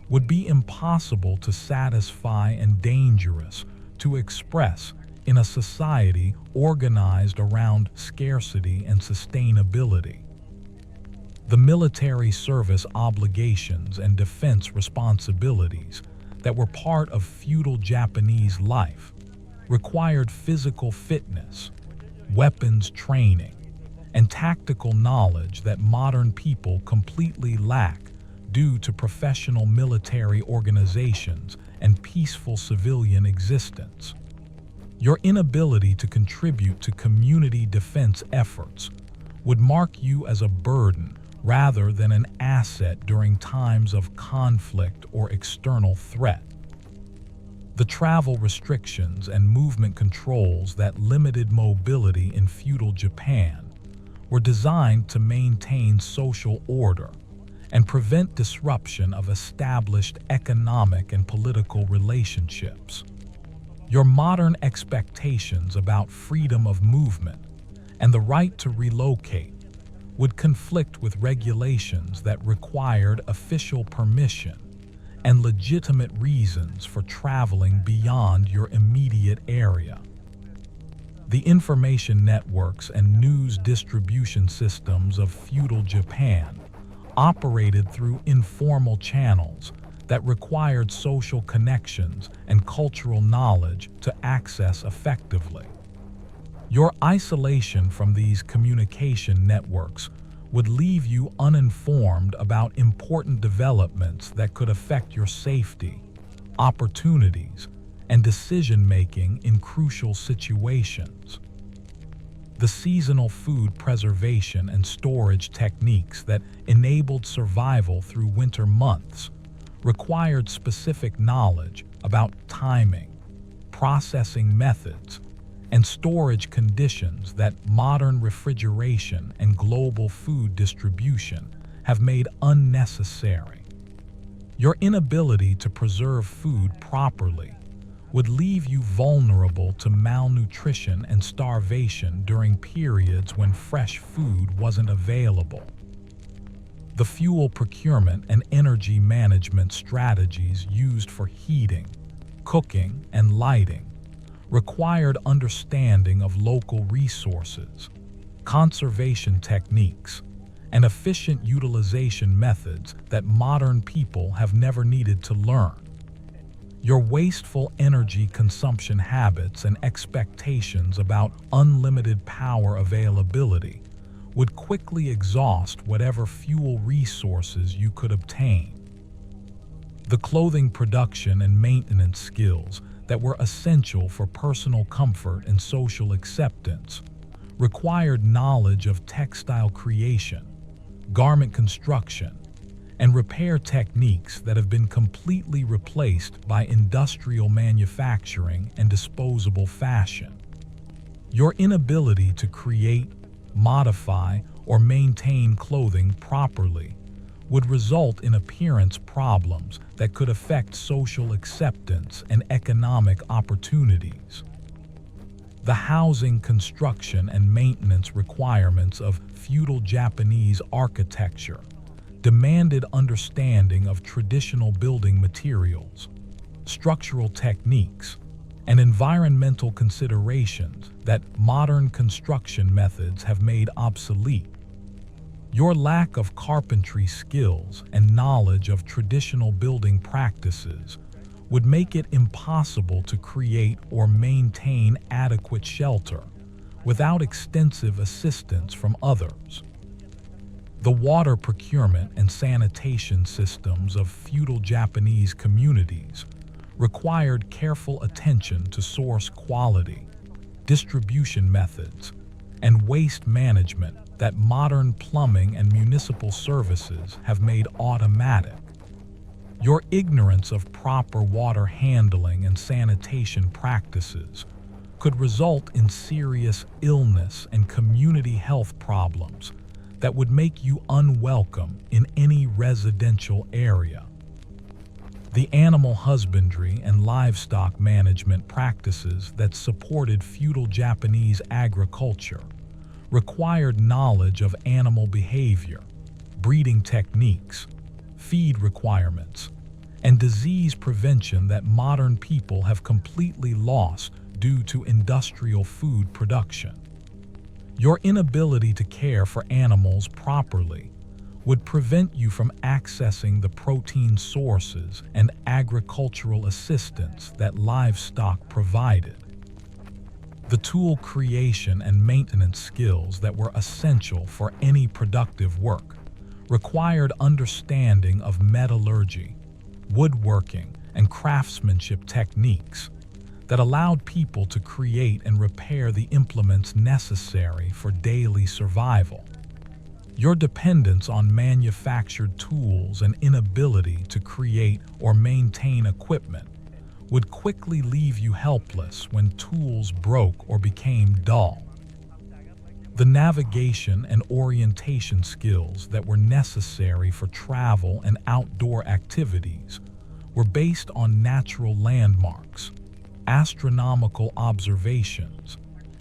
would be impossible to satisfy and dangerous to express in a society organized around scarcity and sustainability. The military service obligations and defense responsibilities that were part of feudal Japanese life required physical fitness, weapons training, and tactical knowledge that modern people completely lack due to professional military organizations and peaceful civilian existence. Your inability to contribute to community defense efforts would mark you as a burden rather than an asset during times of conflict or external threat. The travel restrictions and movement controls that limited mobility in feudal Japan were designed to maintain social order and prevent disruption of established economic and political relationships. Your modern expectations about freedom of movement and the right to relocate would conflict with regulations that required official permission and legitimate reasons for traveling beyond your immediate area. The information networks and news distribution systems of feudal Japan operated through informal channels that required social connections and cultural knowledge to access effectively. Your isolation from these communication networks would leave you uninformed about important developments that could affect your safety, opportunities, and decision-making in crucial situations. The seasonal food preservation and storage techniques that enabled survival through winter months required specific knowledge about timing, processing methods, and storage conditions that modern refrigeration and global food distribution have made unnecessary. Your inability to preserve food properly would leave you vulnerable to malnutrition and starvation during periods when fresh food wasn't available. The fuel procurement and energy management strategies used for heating, cooking, and lighting required understanding of local resources, conservation techniques, and efficient utilization methods that modern people have never needed to learn. Your wasteful energy consumption habits and expectations about unlimited power availability would quickly exhaust whatever fuel resources you could obtain. The clothing production and maintenance skills that were essential for personal comfort and social acceptance required knowledge of textile creation, garment construction, and repair techniques that have been completely replaced by industrial manufacturing and disposable fashion. Your inability to create, modify, or maintain clothing properly would result in appearance problems that could affect social acceptance and economic opportunities. The housing construction and maintenance requirements of feudal Japanese architecture demanded understanding of traditional building materials, structural techniques, and environmental considerations that modern construction methods have made obsolete. Your lack of carpentry skills and knowledge of traditional building practices would make it impossible to create or maintain adequate shelter without extensive assistance from others. The water procurement and sanitation systems of feudal Japanese communities required careful attention to source quality, distribution methods, and waste management that modern plumbing and municipal services have made automatic. Your ignorance of proper water handling and sanitation practices could result in serious illness and community health problems that would make you unwelcome in any residential area. The animal husbandry and livestock management practices that supported feudal Japanese agriculture required knowledge of animal behavior, breeding techniques, feed requirements, and disease prevention that modern people have completely lost due to industrial food production. Your inability to care for animals properly would prevent you from accessing the protein sources and agricultural assistance that livestock provided. The tool creation and maintenance skills that were essential for any productive work required understanding of metallurgy, woodworking, and craftsmanship techniques that allowed people to create and repair the implements necessary for daily survival. Your dependence on manufactured tools and inability to create or maintain equipment would quickly leave you helpless when tools broke or became dull. The navigation and orientation skills that were necessary for travel and outdoor activities were based on natural landmarks, astronomical observations,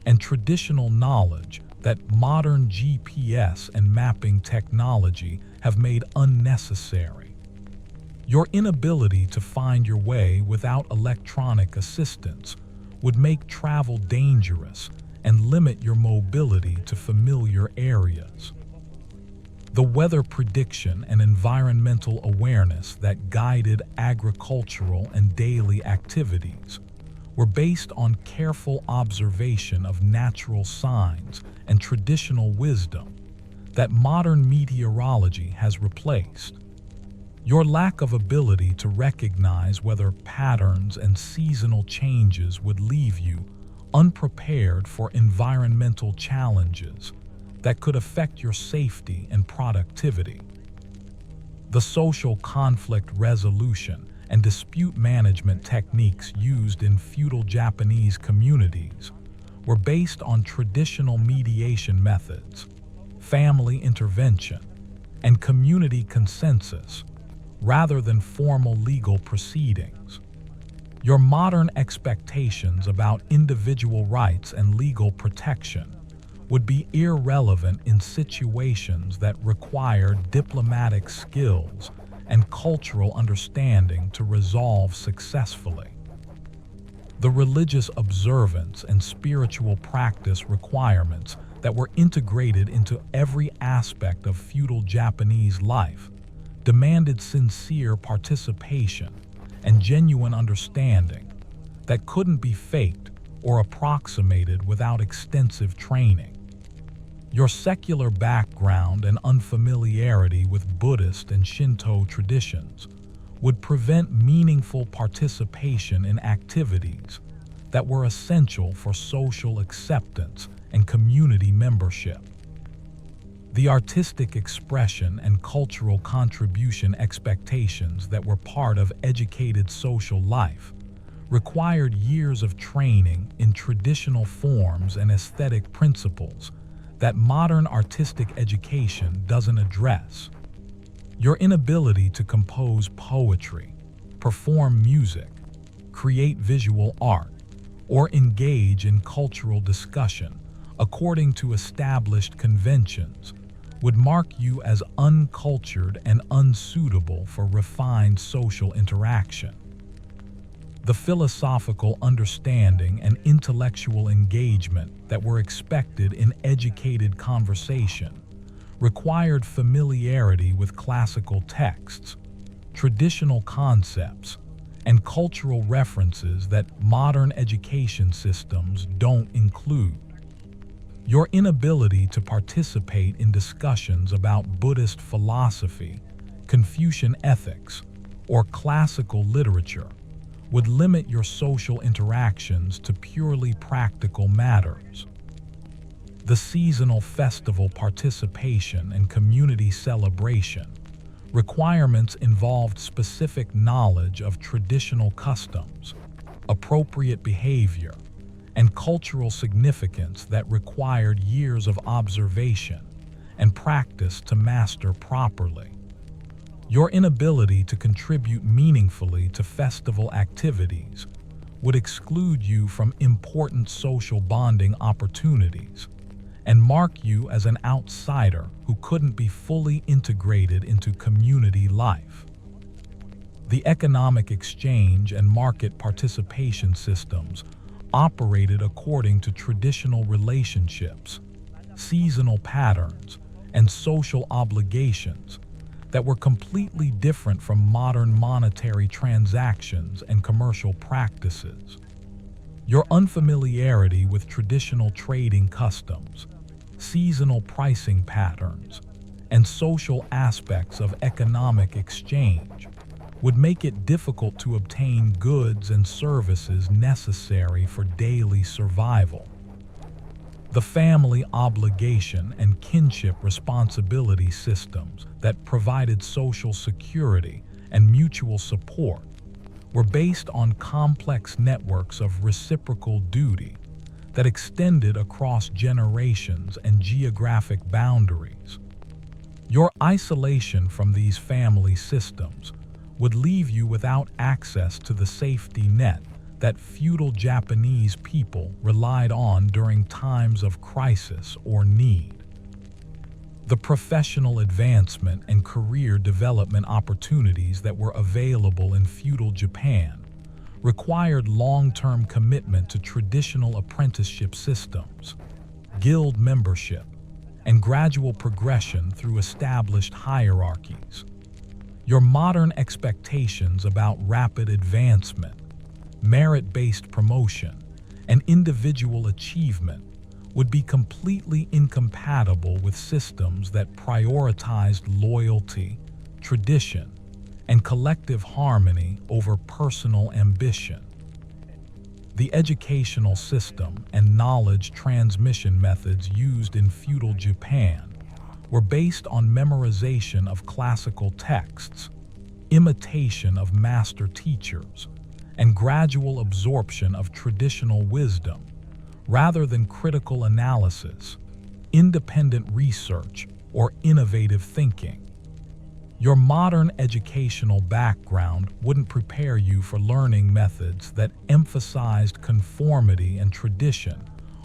and traditional knowledge that modern GPS and mapping technology have made unnecessary. Your inability to find your way without electronic assistance would make travel dangerous and limit your mobility to familiar areas. The weather prediction and environmental awareness that guided agricultural and daily activities were based on careful observation of natural signs and traditional wisdom that modern meteorology has replaced. Your lack of ability to recognize weather patterns and seasonal changes would leave you unprepared for environmental challenges that could affect your safety and productivity. The social conflict resolution and dispute management techniques used in feudal Japanese communities were based on traditional mediation methods, family intervention, and community consensus, rather than formal legal proceedings. Your modern expectations about individual rights and legal protection would be irrelevant in situations that require diplomatic skills and cultural understanding to resolve successfully. The religious observance and spiritual practice requirements that were integrated into every aspect of feudal Japanese life demanded sincere participation and genuine understanding that couldn't be faked or approximated without extensive training. Your secular background and unfamiliarity with Buddhist and Shinto traditions would prevent meaningful participation in activities that were essential for social acceptance and community membership. The artistic expression and cultural contribution expectations that were part of educated social life required years of training in traditional forms and aesthetic principles that modern artistic education doesn't address. Your inability to compose poetry, perform music, create visual art, or engage in cultural discussion according to established conventions would mark you as uncultured and unsuitable for refined social interaction. The philosophical understanding and intellectual engagement that were expected in educated conversation required familiarity with classical texts, traditional concepts, and cultural references that modern education systems don't include. Your inability to participate in discussions about Buddhist philosophy, Confucian ethics, or classical literature would limit your social interactions to purely practical matters. The seasonal festival participation and community celebration requirements involved specific knowledge of traditional customs, appropriate behavior, and cultural significance that required years of observation and practice to master properly. Your inability to contribute meaningfully to festival activities would exclude you from important social bonding opportunities and mark you as an outsider who couldn't be fully integrated into community life. The economic exchange and market participation systems operated according to traditional relationships, seasonal patterns, and social obligations that were completely different from modern monetary transactions and commercial practices. Your unfamiliarity with traditional trading customs, seasonal pricing patterns, and social aspects of economic exchange would make it difficult to obtain goods and services necessary for daily survival. The family obligation and kinship responsibility systems that provided social security and mutual support were based on complex networks of reciprocal duty that extended across generations and geographic boundaries. Your isolation from these family systems would leave you without access to the safety net that feudal Japanese people relied on during times of crisis or need. The professional advancement and career development opportunities that were available in feudal Japan required long-term commitment to traditional apprenticeship systems, guild membership, and gradual progression through established hierarchies. Your modern expectations about rapid advancement, merit-based promotion, and individual achievement would be completely incompatible with systems that prioritized loyalty, tradition, and collective harmony over personal ambition. The educational system and knowledge transmission methods used in feudal Japan were based on memorization of classical texts, imitation of master teachers, and gradual absorption of traditional wisdom, rather than critical analysis, independent research, or innovative thinking. Your modern educational background wouldn't prepare you for learning methods that emphasized conformity and tradition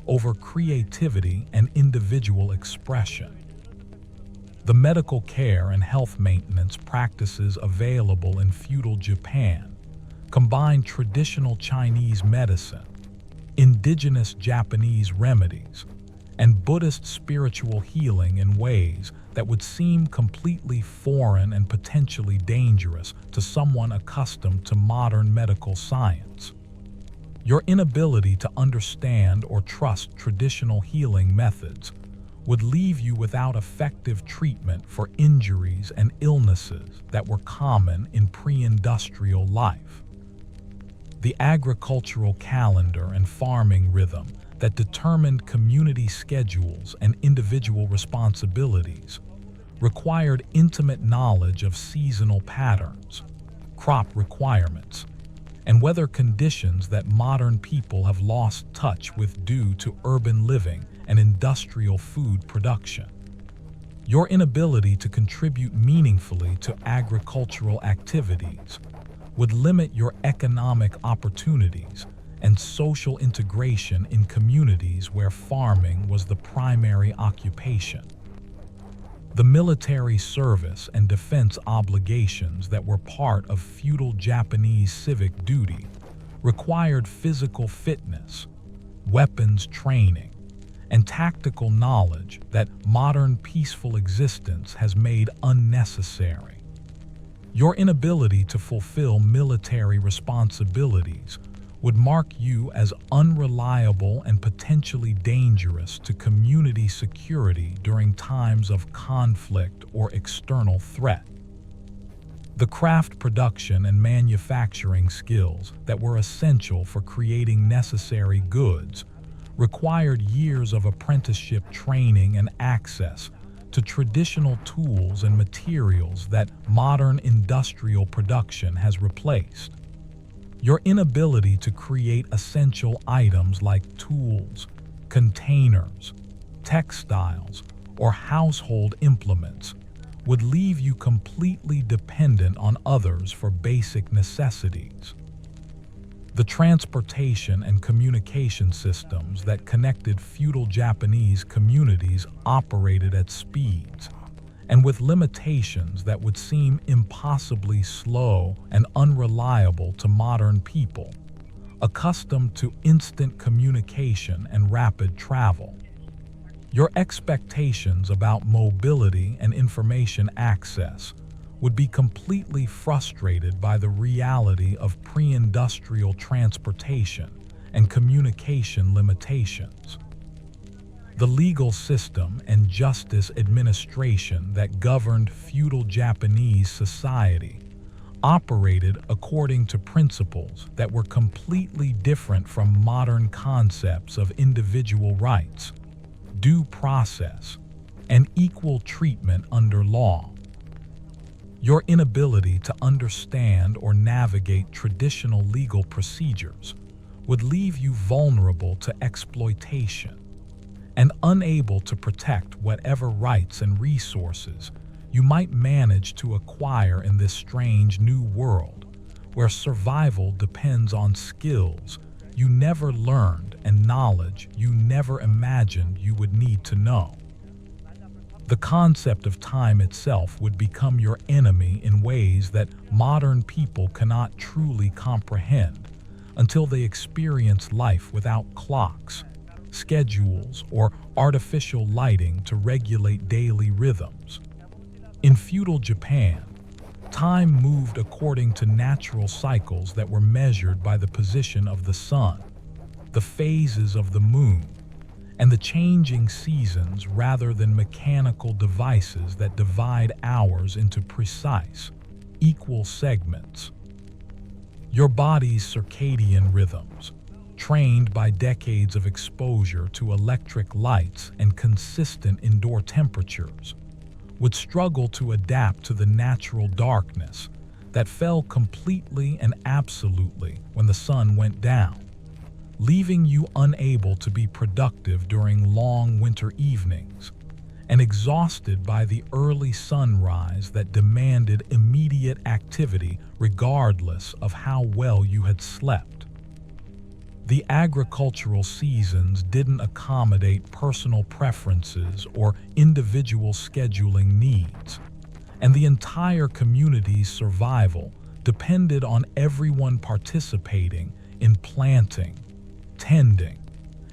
over creativity and individual expression. The medical care and health maintenance practices available in feudal Japan combined traditional Chinese medicine, indigenous Japanese remedies, and Buddhist spiritual healing in ways that would seem completely foreign and potentially dangerous to someone accustomed to modern medical science. Your inability to understand or trust traditional healing methods would leave you without effective treatment for injuries and illnesses that were common in pre-industrial life. The agricultural calendar and farming rhythm that determined community schedules and individual responsibilities required intimate knowledge of seasonal patterns, crop requirements, and weather conditions that modern people have lost touch with due to urban living and industrial food production. Your inability to contribute meaningfully to agricultural activities would limit your economic opportunities and social integration in communities where farming was the primary occupation. The military service and defense obligations that were part of feudal Japanese civic duty required physical fitness, weapons training, and tactical knowledge that modern peaceful existence has made unnecessary. Your inability to fulfill military responsibilities would mark you as unreliable and potentially dangerous to community security during times of conflict or external threat. The craft production and manufacturing skills that were essential for creating necessary goods required years of apprenticeship training and access to traditional tools and materials that modern industrial production has replaced. Your inability to create essential items like tools, containers, textiles, or household implements would leave you completely dependent on others for basic necessities. The transportation and communication systems that connected feudal Japanese communities operated at speeds and with limitations that would seem impossibly slow and unreliable to modern people, accustomed to instant communication and rapid travel. Your expectations about mobility and information access would be completely frustrated by the reality of pre-industrial transportation and communication limitations. The legal system and justice administration that governed feudal Japanese society operated according to principles that were completely different from modern concepts of individual rights, due process, and equal treatment under law. Your inability to understand or navigate traditional legal procedures would leave you vulnerable to exploitation and unable to protect whatever rights and resources you might manage to acquire in this strange new world where survival depends on skills you never learned and knowledge you never imagined you would need to know. The concept of time itself would become your enemy in ways that modern people cannot truly comprehend until they experience life without clocks, schedules, or artificial lighting to regulate daily rhythms. In feudal Japan, time moved according to natural cycles that were measured by the position of the sun, the phases of the moon, and the changing seasons rather than mechanical devices that divide hours into precise, equal segments. Your body's circadian rhythms, trained by decades of exposure to electric lights and consistent indoor temperatures, would struggle to adapt to the natural darkness that fell completely and absolutely when the sun went down, leaving you unable to be productive during long winter evenings and exhausted by the early sunrise that demanded immediate activity regardless of how well you had slept. The agricultural seasons didn't accommodate personal preferences or individual scheduling needs, and the entire community's survival depended on everyone participating in planting, tending,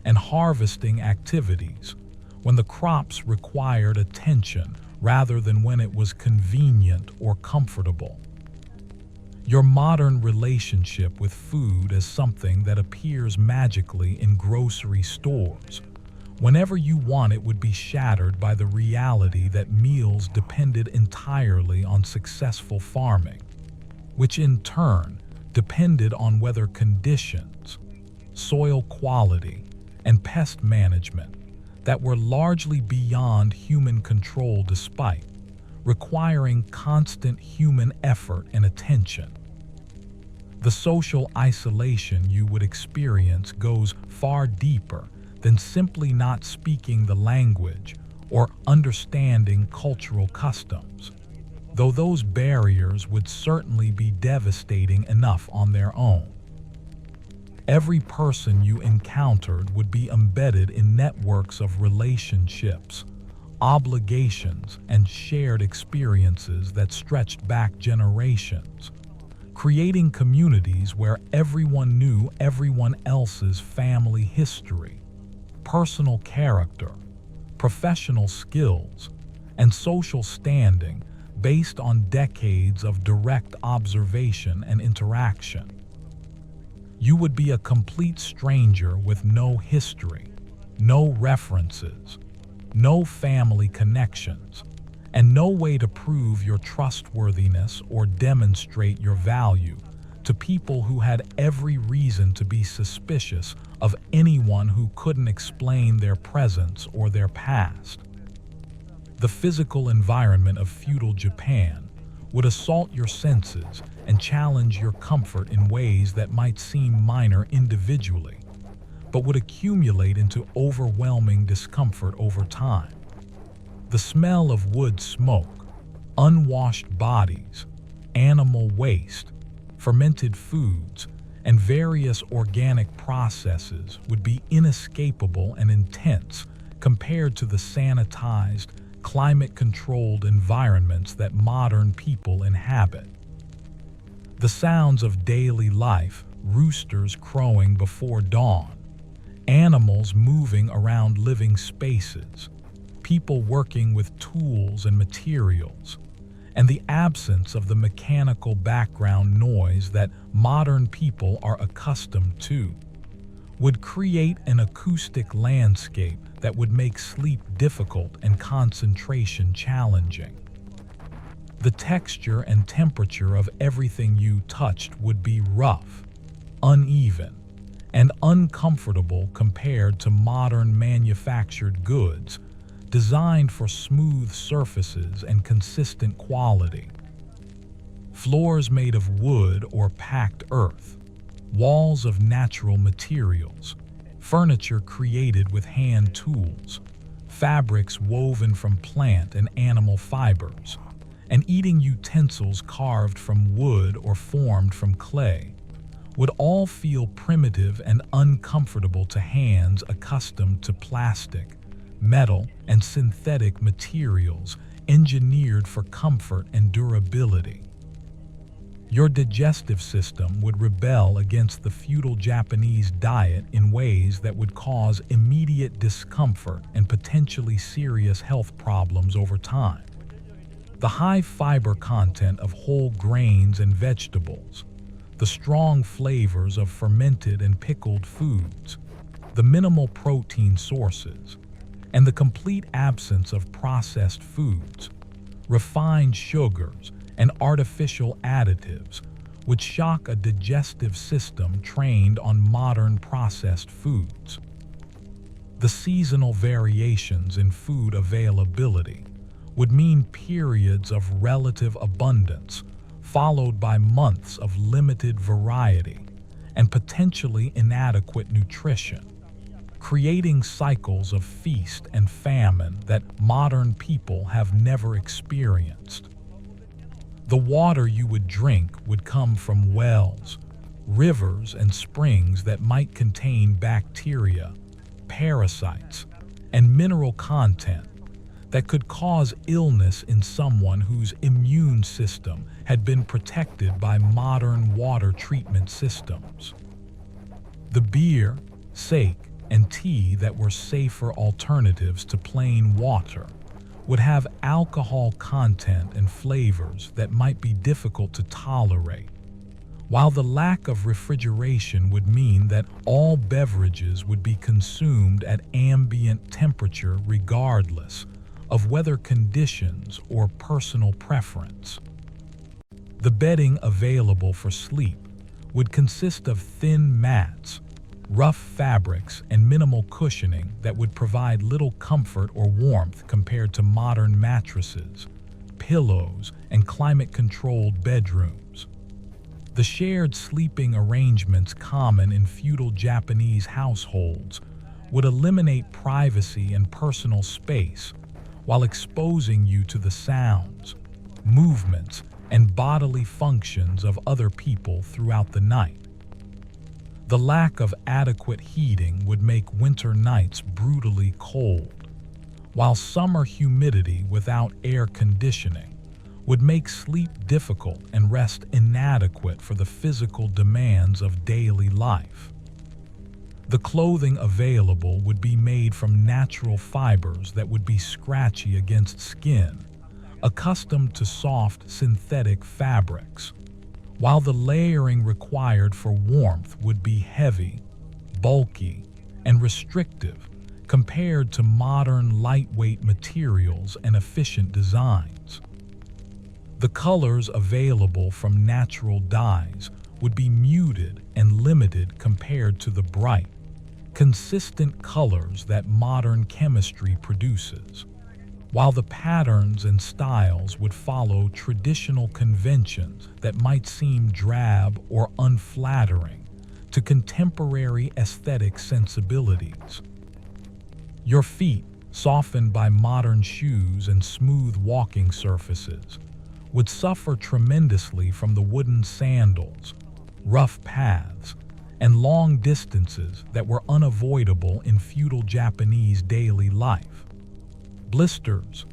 and harvesting activities when the crops required attention rather than when it was convenient or comfortable. Your modern relationship with food as something that appears magically in grocery stores, whenever you want it, would be shattered by the reality that meals depended entirely on successful farming, which in turn depended on weather conditions, soil quality, and pest management that were largely beyond human control despite requiring constant human effort and attention. The social isolation you would experience goes far deeper than simply not speaking the language or understanding cultural customs, though those barriers would certainly be devastating enough on their own. Every person you encountered would be embedded in networks of relationships, obligations, and shared experiences that stretched back generations, creating communities where everyone knew everyone else's family history, personal character, professional skills, and social standing based on decades of direct observation and interaction. You would be a complete stranger with no history, no references, no family connections, and no way to prove your trustworthiness or demonstrate your value to people who had every reason to be suspicious of anyone who couldn't explain their presence or their past. The physical environment of feudal Japan would assault your senses and challenge your comfort in ways that might seem minor individually, but would accumulate into overwhelming discomfort over time. The smell of wood smoke, unwashed bodies, animal waste, fermented foods, and various organic processes would be inescapable and intense compared to the sanitized, climate-controlled environments that modern people inhabit. The sounds of daily life, roosters crowing before dawn, animals moving around living spaces, people working with tools and materials, and the absence of the mechanical background noise that modern people are accustomed to, would create an acoustic landscape that would make sleep difficult and concentration challenging. The texture and temperature of everything you touched would be rough, uneven, and uncomfortable compared to modern manufactured goods designed for smooth surfaces and consistent quality. Floors made of wood or packed earth, walls of natural materials, furniture created with hand tools, fabrics woven from plant and animal fibers, and eating utensils carved from wood or formed from clay would all feel primitive and uncomfortable to hands accustomed to plastic, metal, and synthetic materials engineered for comfort and durability. Your digestive system would rebel against the feudal Japanese diet in ways that would cause immediate discomfort and potentially serious health problems over time. The high fiber content of whole grains and vegetables, the strong flavors of fermented and pickled foods, the minimal protein sources, and the complete absence of processed foods, refined sugars, and artificial additives would shock a digestive system trained on modern processed foods. The seasonal variations in food availability would mean periods of relative abundance, followed by months of limited variety and potentially inadequate nutrition, creating cycles of feast and famine that modern people have never experienced. The water you would drink would come from wells, rivers, and springs that might contain bacteria, parasites, and mineral content that could cause illness in someone whose immune system had been protected by modern water treatment systems. The beer, sake, and tea that were safer alternatives to plain water would have alcohol content and flavors that might be difficult to tolerate, while the lack of refrigeration would mean that all beverages would be consumed at ambient temperature regardless of weather conditions or personal preference. The bedding available for sleep would consist of thin mats, rough fabrics, and minimal cushioning that would provide little comfort or warmth compared to modern mattresses, pillows, and climate-controlled bedrooms. The shared sleeping arrangements common in feudal Japanese households would eliminate privacy and personal space while exposing you to the sounds, movements, and bodily functions of other people throughout the night. The lack of adequate heating would make winter nights brutally cold, while summer humidity without air conditioning would make sleep difficult and rest inadequate for the physical demands of daily life. The clothing available would be made from natural fibers that would be scratchy against skin, accustomed to soft synthetic fabrics, while the layering required for warmth would be heavy, bulky, and restrictive compared to modern lightweight materials and efficient designs. The colors available from natural dyes would be muted and limited compared to the bright, consistent colors that modern chemistry produces, while the patterns and styles would follow traditional conventions that might seem drab or unflattering to contemporary aesthetic sensibilities. Your feet, softened by modern shoes and smooth walking surfaces, would suffer tremendously from the wooden sandals, rough paths, and long distances that were unavoidable in feudal Japanese daily life. Blisters,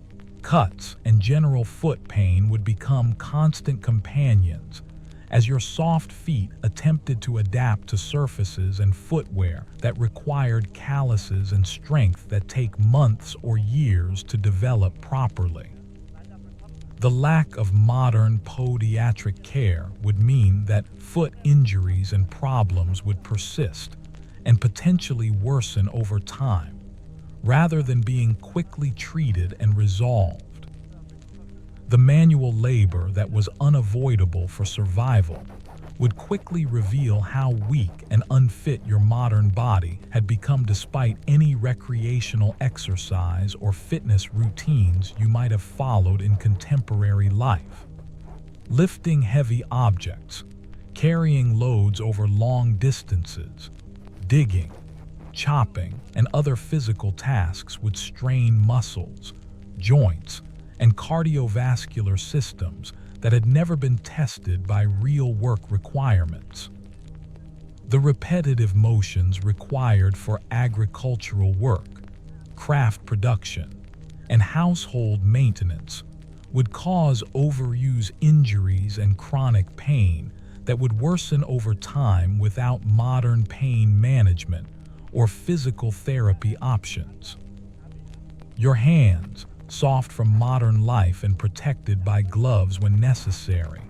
cuts, and general foot pain would become constant companions as your soft feet attempted to adapt to surfaces and footwear that required calluses and strength that take months or years to develop properly. The lack of modern podiatric care would mean that foot injuries and problems would persist and potentially worsen over time, rather than being quickly treated and resolved. The manual labor that was unavoidable for survival would quickly reveal how weak and unfit your modern body had become despite any recreational exercise or fitness routines you might have followed in contemporary life. Lifting heavy objects, carrying loads over long distances, digging, chopping, and other physical tasks would strain muscles, joints, and cardiovascular systems that had never been tested by real work requirements. The repetitive motions required for agricultural work, craft production, and household maintenance would cause overuse injuries and chronic pain that would worsen over time without modern pain management or physical therapy options. Your hands, soft from modern life and protected by gloves when necessary,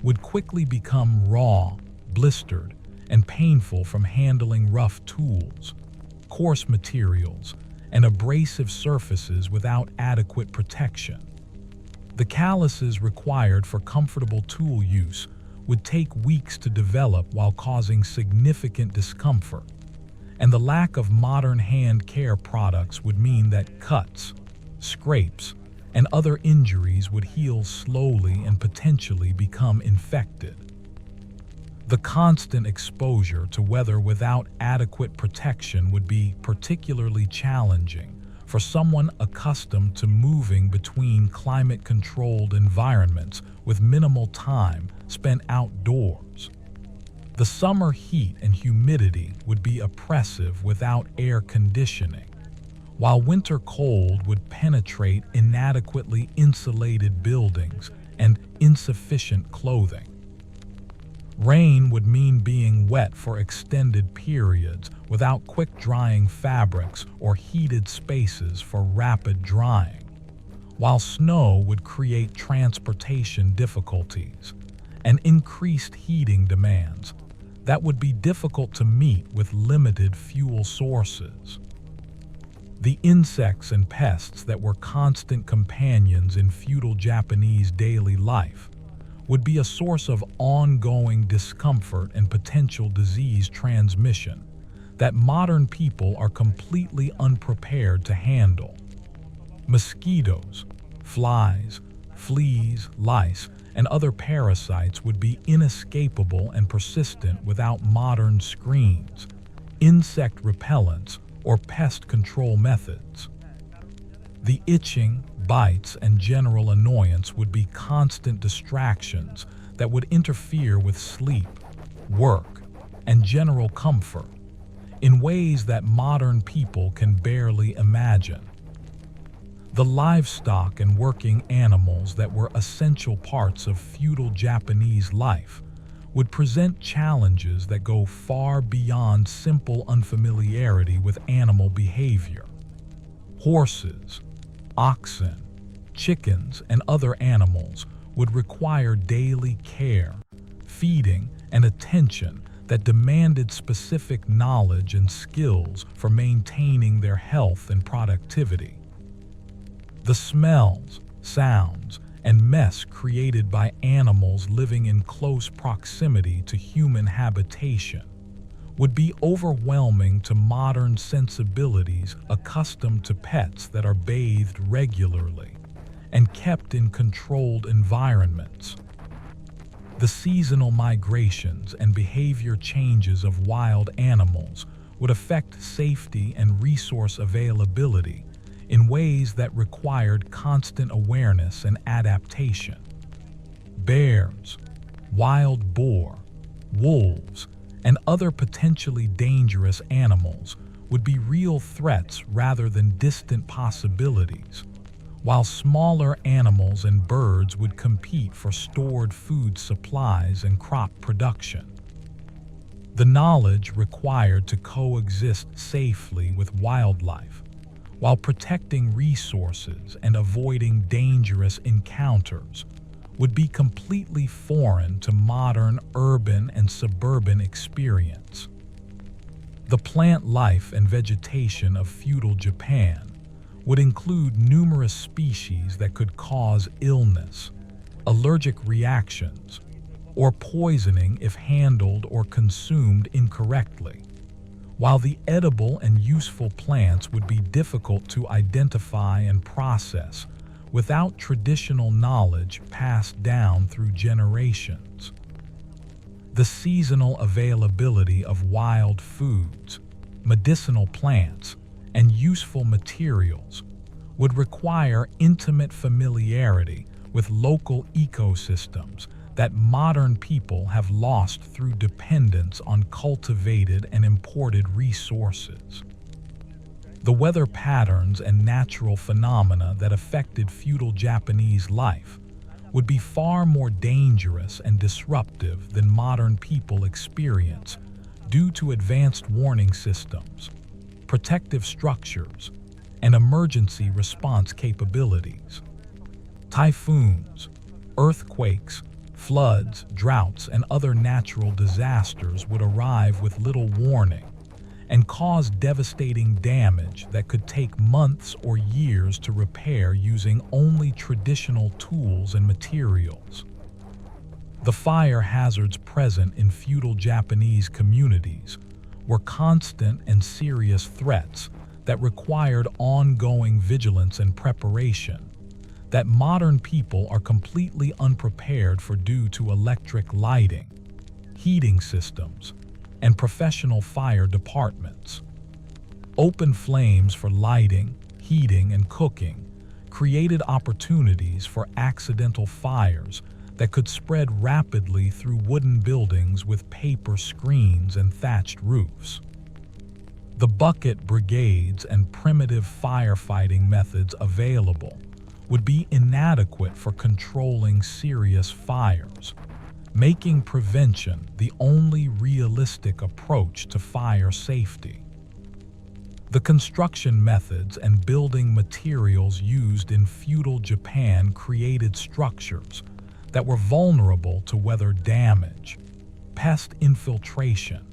would quickly become raw, blistered, and painful from handling rough tools, coarse materials, and abrasive surfaces without adequate protection. The calluses required for comfortable tool use would take weeks to develop while causing significant discomfort, and the lack of modern hand care products would mean that cuts, scrapes, and other injuries would heal slowly and potentially become infected. The constant exposure to weather without adequate protection would be particularly challenging for someone accustomed to moving between climate-controlled environments with minimal time spent outdoors. The summer heat and humidity would be oppressive without air conditioning, while winter cold would penetrate inadequately insulated buildings and insufficient clothing. Rain would mean being wet for extended periods without quick-drying fabrics or heated spaces for rapid drying, while snow would create transportation difficulties and increased heating demands that would be difficult to meet with limited fuel sources. The insects and pests that were constant companions in feudal Japanese daily life would be a source of ongoing discomfort and potential disease transmission that modern people are completely unprepared to handle. Mosquitoes, flies, fleas, lice, and other parasites would be inescapable and persistent without modern screens, insect repellents, or pest control methods. The itching, bites, and general annoyance would be constant distractions that would interfere with sleep, work, and general comfort in ways that modern people can barely imagine. The livestock and working animals that were essential parts of feudal Japanese life would present challenges that go far beyond simple unfamiliarity with animal behavior. Horses, oxen, chickens, and other animals would require daily care, feeding, and attention that demanded specific knowledge and skills for maintaining their health and productivity. The smells, sounds, and mess created by animals living in close proximity to human habitation would be overwhelming to modern sensibilities accustomed to pets that are bathed regularly and kept in controlled environments. The seasonal migrations and behavior changes of wild animals would affect safety and resource availability in ways that required constant awareness and adaptation. Bears, wild boar, wolves, and other potentially dangerous animals would be real threats rather than distant possibilities, while smaller animals and birds would compete for stored food supplies and crop production. The knowledge required to coexist safely with wildlife, while protecting resources and avoiding dangerous encounters, would be completely foreign to modern urban and suburban experience. The plant life and vegetation of feudal Japan would include numerous species that could cause illness, allergic reactions, or poisoning if handled or consumed incorrectly, while the edible and useful plants would be difficult to identify and process without traditional knowledge passed down through generations. The seasonal availability of wild foods, medicinal plants, and useful materials would require intimate familiarity with local ecosystems that modern people have lost through dependence on cultivated and imported resources. The weather patterns and natural phenomena that affected feudal Japanese life would be far more dangerous and disruptive than modern people experience due to advanced warning systems, protective structures, and emergency response capabilities. Typhoons, earthquakes, floods, droughts, and other natural disasters would arrive with little warning and cause devastating damage that could take months or years to repair using only traditional tools and materials. The fire hazards present in feudal Japanese communities were constant and serious threats that required ongoing vigilance and preparation that modern people are completely unprepared for due to electric lighting, heating systems, and professional fire departments. Open flames for lighting, heating, and cooking created opportunities for accidental fires that could spread rapidly through wooden buildings with paper screens and thatched roofs. The bucket brigades and primitive firefighting methods available would be inadequate for controlling serious fires, making prevention the only realistic approach to fire safety. The construction methods and building materials used in feudal Japan created structures that were vulnerable to weather damage, pest infiltration,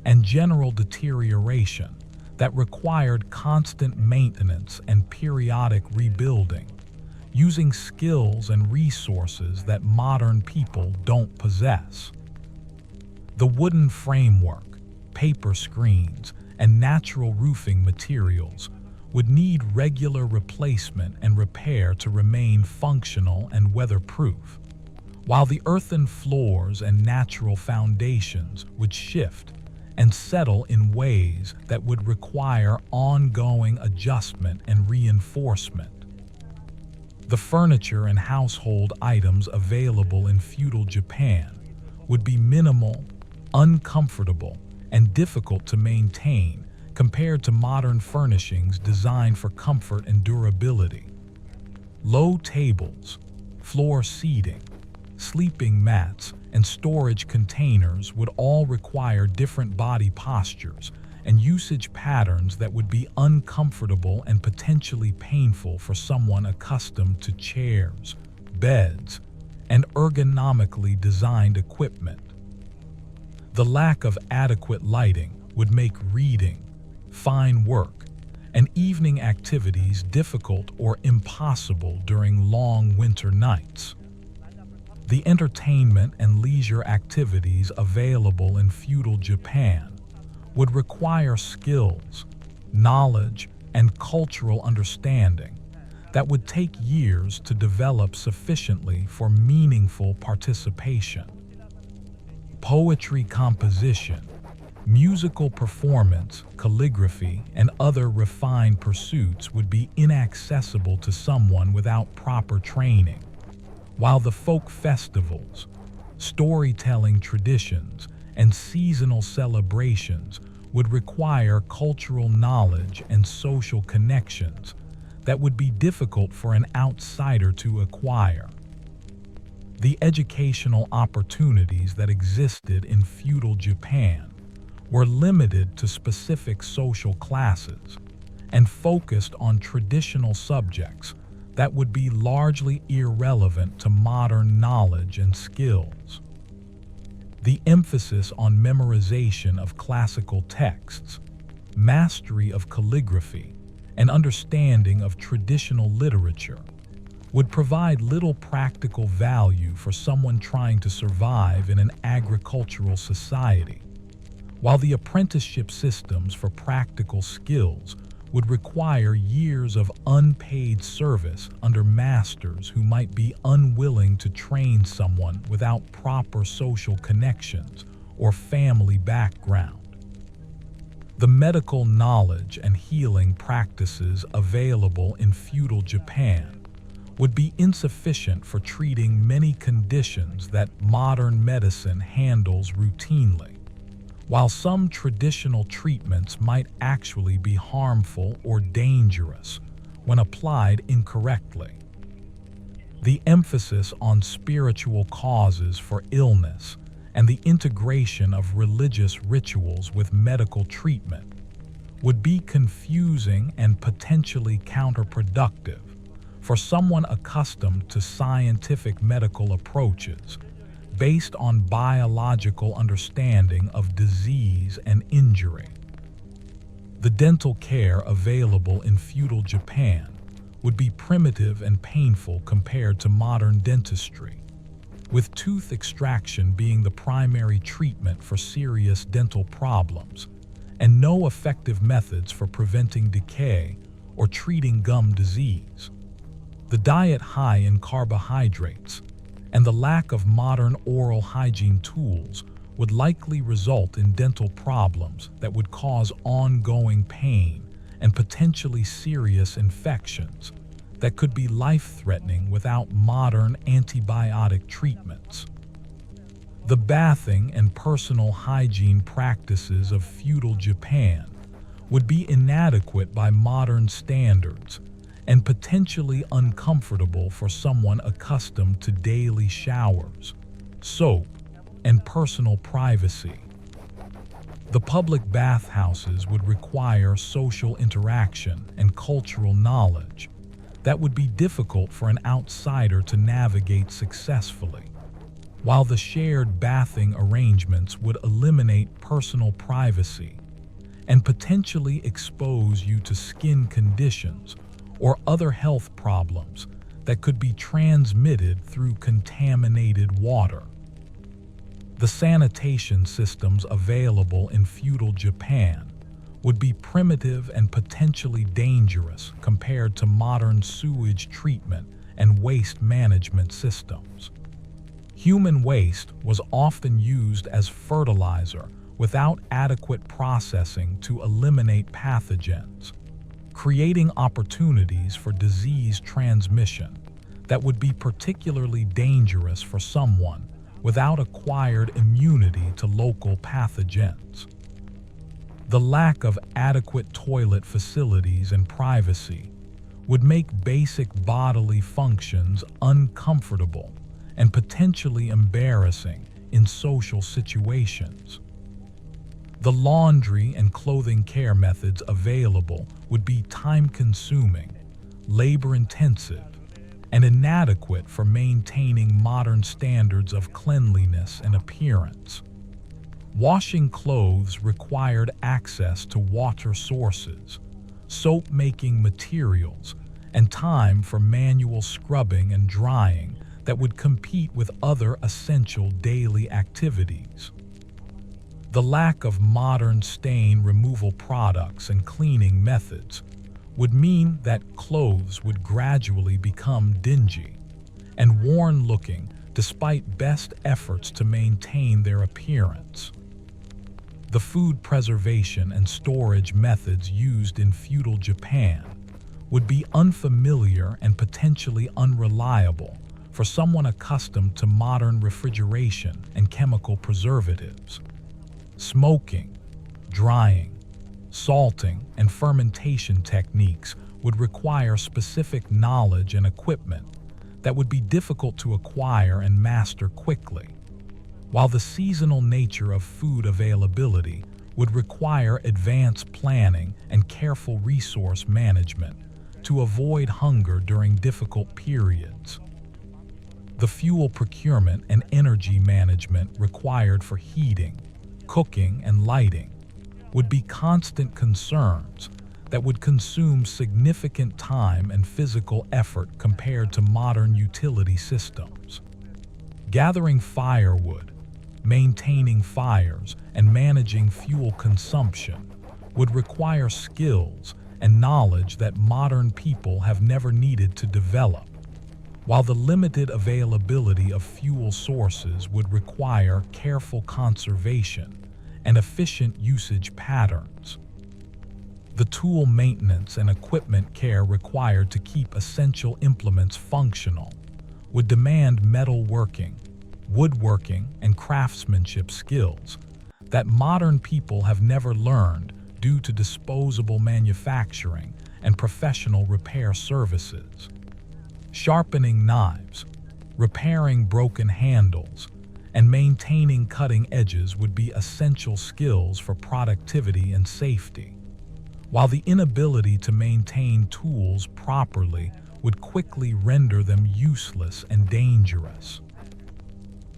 and general deterioration that required constant maintenance and periodic rebuilding, using skills and resources that modern people don't possess. The wooden framework, paper screens, and natural roofing materials would need regular replacement and repair to remain functional and weatherproof, while the earthen floors and natural foundations would shift and settle in ways that would require ongoing adjustment and reinforcement. The furniture and household items available in feudal Japan would be minimal, uncomfortable, and difficult to maintain compared to modern furnishings designed for comfort and durability. Low tables, floor seating, sleeping mats, and storage containers would all require different body postures and usage patterns that would be uncomfortable and potentially painful for someone accustomed to chairs, beds, and ergonomically designed equipment. The lack of adequate lighting would make reading, fine work, and evening activities difficult or impossible during long winter nights. The entertainment and leisure activities available in feudal Japan would require skills, knowledge, and cultural understanding that would take years to develop sufficiently for meaningful participation. Poetry composition, musical performance, calligraphy, and other refined pursuits would be inaccessible to someone without proper training, while the folk festivals, storytelling traditions, and seasonal celebrations would require cultural knowledge and social connections that would be difficult for an outsider to acquire. The educational opportunities that existed in feudal Japan were limited to specific social classes and focused on traditional subjects that would be largely irrelevant to modern knowledge and skills. The emphasis on memorization of classical texts, mastery of calligraphy, and understanding of traditional literature would provide little practical value for someone trying to survive in an agricultural society, while the apprenticeship systems for practical skills would require years of unpaid service under masters who might be unwilling to train someone without proper social connections or family background. The medical knowledge and healing practices available in feudal Japan would be insufficient for treating many conditions that modern medicine handles routinely, while some traditional treatments might actually be harmful or dangerous when applied incorrectly. The emphasis on spiritual causes for illness and the integration of religious rituals with medical treatment would be confusing and potentially counterproductive for someone accustomed to scientific medical approaches based on biological understanding of disease and injury. The dental care available in feudal Japan would be primitive and painful compared to modern dentistry, with tooth extraction being the primary treatment for serious dental problems and no effective methods for preventing decay or treating gum disease. The diet high in carbohydrates and the lack of modern oral hygiene tools would likely result in dental problems that would cause ongoing pain and potentially serious infections that could be life-threatening without modern antibiotic treatments. The bathing and personal hygiene practices of feudal Japan would be inadequate by modern standards and potentially uncomfortable for someone accustomed to daily showers, soap, and personal privacy. The public bathhouses would require social interaction and cultural knowledge that would be difficult for an outsider to navigate successfully, while the shared bathing arrangements would eliminate personal privacy and potentially expose you to skin conditions or other health problems that could be transmitted through contaminated water. The sanitation systems available in feudal Japan would be primitive and potentially dangerous compared to modern sewage treatment and waste management systems. Human waste was often used as fertilizer without adequate processing to eliminate pathogens, creating opportunities for disease transmission that would be particularly dangerous for someone without acquired immunity to local pathogens. The lack of adequate toilet facilities and privacy would make basic bodily functions uncomfortable and potentially embarrassing in social situations. The laundry and clothing care methods available would be time-consuming, labor-intensive, and inadequate for maintaining modern standards of cleanliness and appearance. Washing clothes required access to water sources, soap-making materials, and time for manual scrubbing and drying that would compete with other essential daily activities. The lack of modern stain removal products and cleaning methods would mean that clothes would gradually become dingy and worn-looking despite best efforts to maintain their appearance. The food preservation and storage methods used in feudal Japan would be unfamiliar and potentially unreliable for someone accustomed to modern refrigeration and chemical preservatives. Smoking, drying, salting, and fermentation techniques would require specific knowledge and equipment that would be difficult to acquire and master quickly, while the seasonal nature of food availability would require advanced planning and careful resource management to avoid hunger during difficult periods. The fuel procurement and energy management required for heating, cooking, and lighting would be constant concerns that would consume significant time and physical effort compared to modern utility systems. Gathering firewood, maintaining fires, and managing fuel consumption would require skills and knowledge that modern people have never needed to develop, while the limited availability of fuel sources would require careful conservation and efficient usage patterns. The tool maintenance and equipment care required to keep essential implements functional would demand metalworking, woodworking, and craftsmanship skills that modern people have never learned due to disposable manufacturing and professional repair services. Sharpening knives, repairing broken handles, and maintaining cutting edges would be essential skills for productivity and safety, while the inability to maintain tools properly would quickly render them useless and dangerous.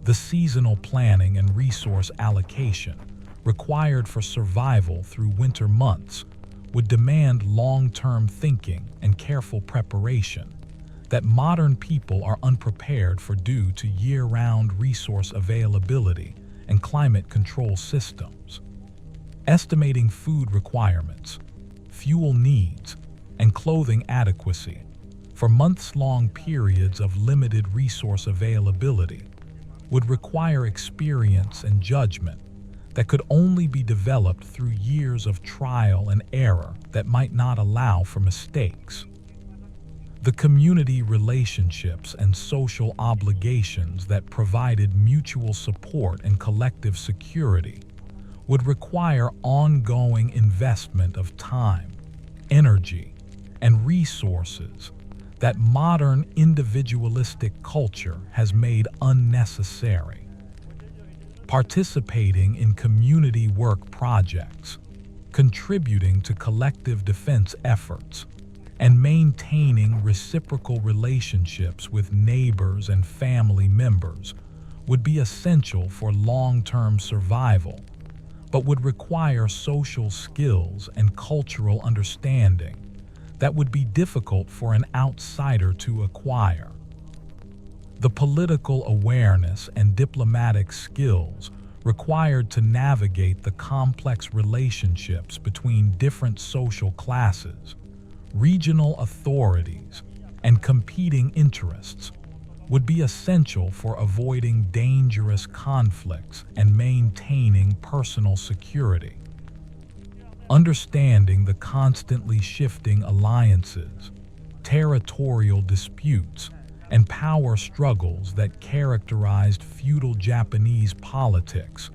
The seasonal planning and resource allocation required for survival through winter months would demand long-term thinking and careful preparation that modern people are unprepared for due to year-round resource availability and climate control systems. Estimating food requirements, fuel needs, and clothing adequacy for months-long periods of limited resource availability would require experience and judgment that could only be developed through years of trial and error that might not allow for mistakes. The community relationships and social obligations that provided mutual support and collective security would require ongoing investment of time, energy, and resources that modern individualistic culture has made unnecessary. Participating in community work projects, contributing to collective defense efforts, and maintaining reciprocal relationships with neighbors and family members would be essential for long-term survival, but would require social skills and cultural understanding that would be difficult for an outsider to acquire. The political awareness and diplomatic skills required to navigate the complex relationships between different social classes, regional authorities, and competing interests would be essential for avoiding dangerous conflicts and maintaining personal security. Understanding the constantly shifting alliances, territorial disputes, and power struggles that characterized feudal Japanese politics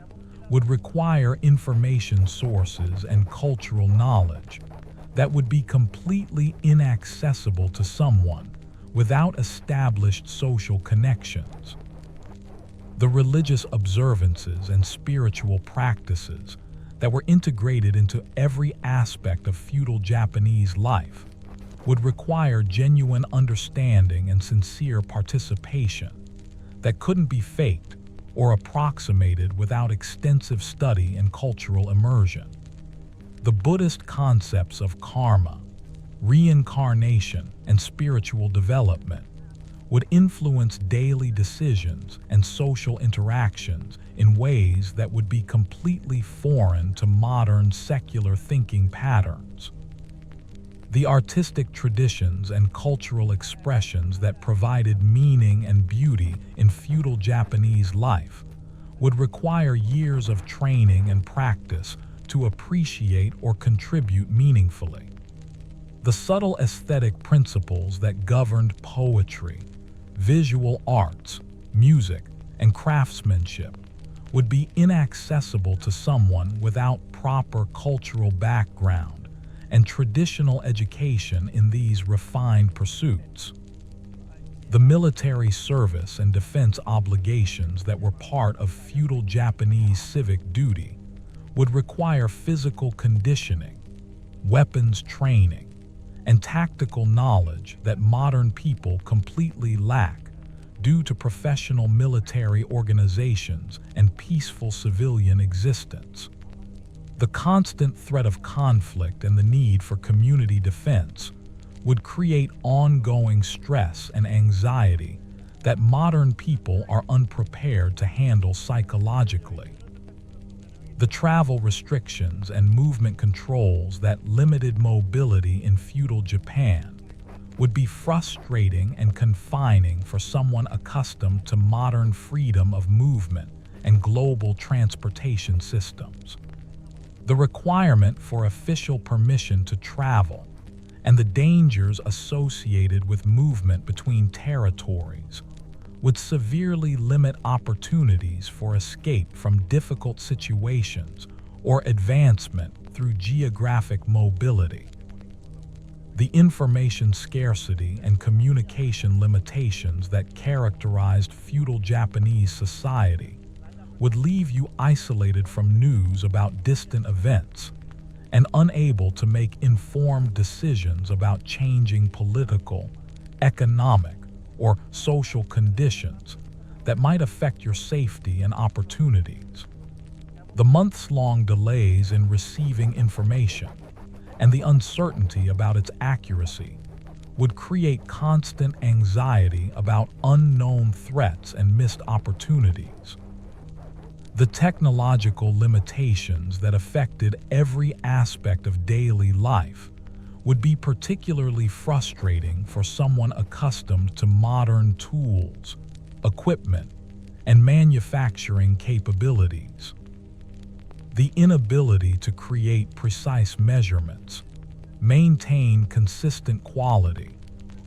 would require information sources and cultural knowledge that would be completely inaccessible to someone without established social connections. The religious observances and spiritual practices that were integrated into every aspect of feudal Japanese life would require genuine understanding and sincere participation that couldn't be faked or approximated without extensive study and cultural immersion. The Buddhist concepts of karma, reincarnation, and spiritual development would influence daily decisions and social interactions in ways that would be completely foreign to modern secular thinking patterns. The artistic traditions and cultural expressions that provided meaning and beauty in feudal Japanese life would require years of training and practice to appreciate or contribute meaningfully. The subtle aesthetic principles that governed poetry, visual arts, music, and craftsmanship would be inaccessible to someone without proper cultural background and traditional education in these refined pursuits. The military service and defense obligations that were part of feudal Japanese civic duty would require physical conditioning, weapons training, and tactical knowledge that modern people completely lack due to professional military organizations and peaceful civilian existence. The constant threat of conflict and the need for community defense would create ongoing stress and anxiety that modern people are unprepared to handle psychologically. The travel restrictions and movement controls that limited mobility in feudal Japan would be frustrating and confining for someone accustomed to modern freedom of movement and global transportation systems. The requirement for official permission to travel and the dangers associated with movement between territories would severely limit opportunities for escape from difficult situations or advancement through geographic mobility. The information scarcity and communication limitations that characterized feudal Japanese society would leave you isolated from news about distant events and unable to make informed decisions about changing political, economic, or social conditions that might affect your safety and opportunities. The months-long delays in receiving information and the uncertainty about its accuracy would create constant anxiety about unknown threats and missed opportunities. The technological limitations that affected every aspect of daily life would be particularly frustrating for someone accustomed to modern tools, equipment, and manufacturing capabilities. The inability to create precise measurements, maintain consistent quality,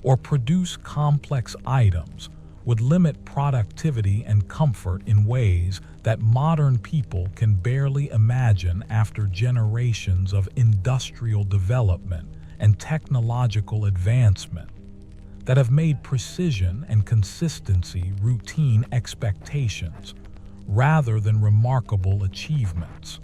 or produce complex items would limit productivity and comfort in ways that modern people can barely imagine after generations of industrial development and technological advancement that have made precision and consistency routine expectations rather than remarkable achievements.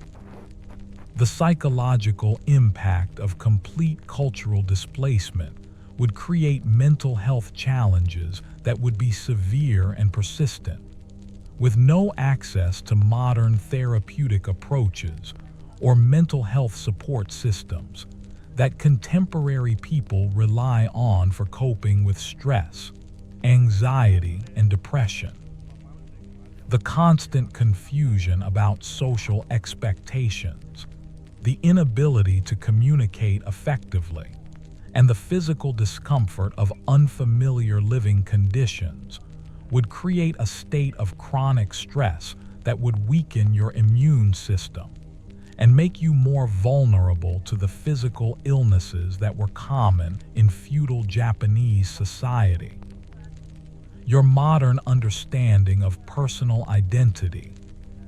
The psychological impact of complete cultural displacement would create mental health challenges that would be severe and persistent. With no access to modern therapeutic approaches or mental health support systems that contemporary people rely on for coping with stress, anxiety, and depression. The constant confusion about social expectations, the inability to communicate effectively, and the physical discomfort of unfamiliar living conditions would create a state of chronic stress that would weaken your immune system and make you more vulnerable to the physical illnesses that were common in feudal Japanese society. Your modern understanding of personal identity,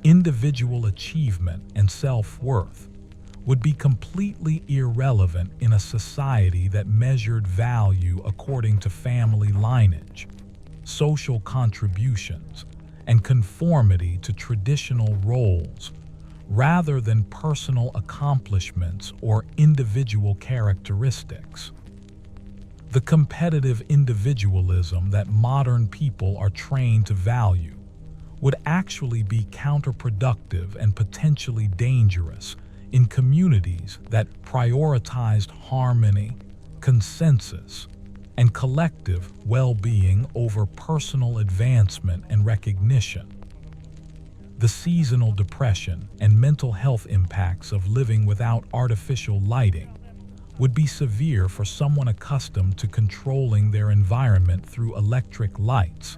individual achievement, and self-worth would be completely irrelevant in a society that measured value according to family lineage, social contributions, and conformity to traditional roles, rather than personal accomplishments or individual characteristics. The competitive individualism that modern people are trained to value would actually be counterproductive and potentially dangerous in communities that prioritized harmony, consensus, and collective well-being over personal advancement and recognition. The seasonal depression and mental health impacts of living without artificial lighting would be severe for someone accustomed to controlling their environment through electric lights,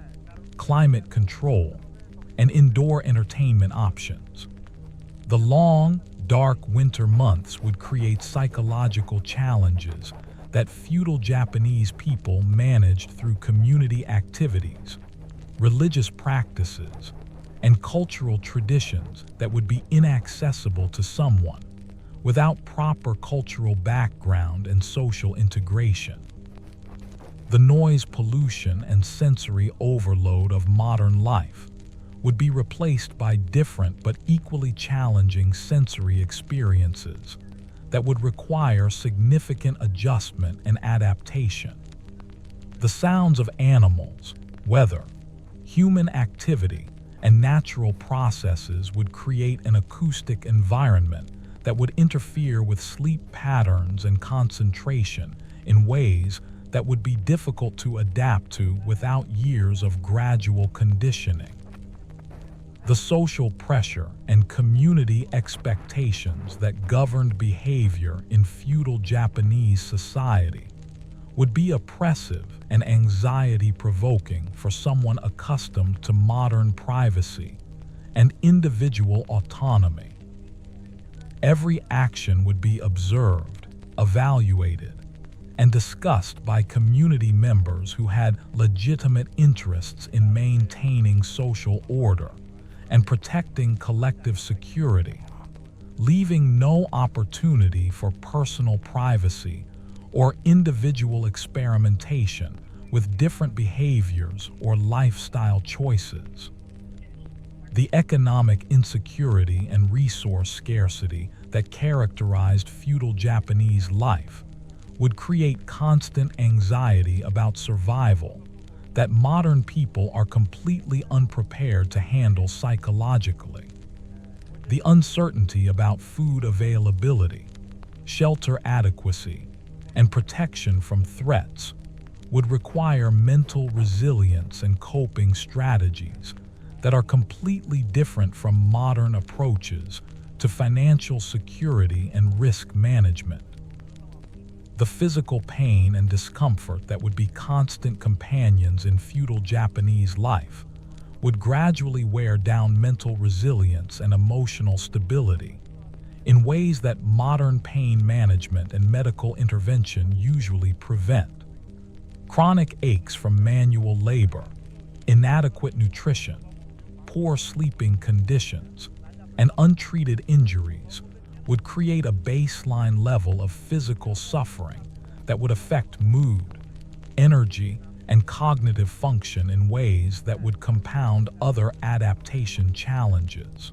climate control, and indoor entertainment options. The long, dark winter months would create psychological challenges that feudal Japanese people managed through community activities, religious practices, and cultural traditions that would be inaccessible to someone without proper cultural background and social integration. The noise pollution and sensory overload of modern life would be replaced by different but equally challenging sensory experiences that would require significant adjustment and adaptation. The sounds of animals, weather, human activity, and natural processes would create an acoustic environment that would interfere with sleep patterns and concentration in ways that would be difficult to adapt to without years of gradual conditioning. The social pressure and community expectations that governed behavior in feudal Japanese society would be oppressive and anxiety-provoking for someone accustomed to modern privacy and individual autonomy. Every action would be observed, evaluated, and discussed by community members who had legitimate interests in maintaining social order and protecting collective security, leaving no opportunity for personal privacy or individual experimentation with different behaviors or lifestyle choices. The economic insecurity and resource scarcity that characterized feudal Japanese life would create constant anxiety about survival that modern people are completely unprepared to handle psychologically. The uncertainty about food availability, shelter adequacy, and protection from threats would require mental resilience and coping strategies that are completely different from modern approaches to financial security and risk management. The physical pain and discomfort that would be constant companions in feudal Japanese life would gradually wear down mental resilience and emotional stability in ways that modern pain management and medical intervention usually prevent. Chronic aches from manual labor, inadequate nutrition, poor sleeping conditions, and untreated injuries would create a baseline level of physical suffering that would affect mood, energy, and cognitive function in ways that would compound other adaptation challenges.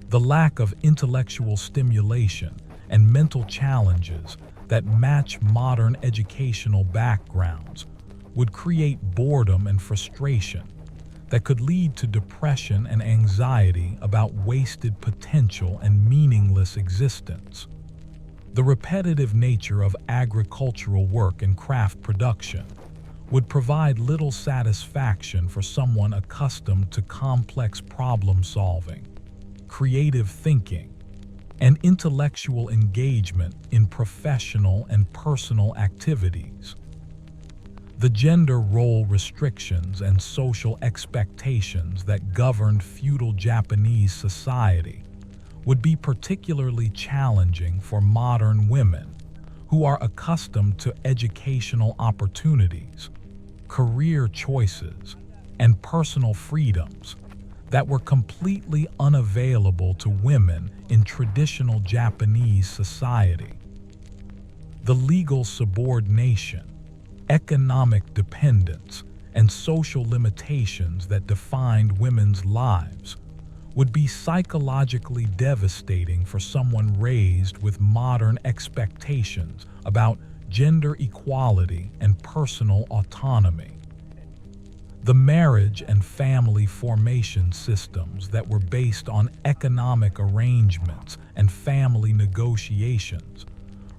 The lack of intellectual stimulation and mental challenges that match modern educational backgrounds would create boredom and frustration that could lead to depression and anxiety about wasted potential and meaningless existence. The repetitive nature of agricultural work and craft production would provide little satisfaction for someone accustomed to complex problem solving, creative thinking, and intellectual engagement in professional and personal activities. The gender role restrictions and social expectations that governed feudal Japanese society would be particularly challenging for modern women who are accustomed to educational opportunities, career choices, and personal freedoms that were completely unavailable to women in traditional Japanese society. The legal subordination, economic dependence, and social limitations that defined women's lives would be psychologically devastating for someone raised with modern expectations about gender equality and personal autonomy. The marriage and family formation systems that were based on economic arrangements and family negotiations,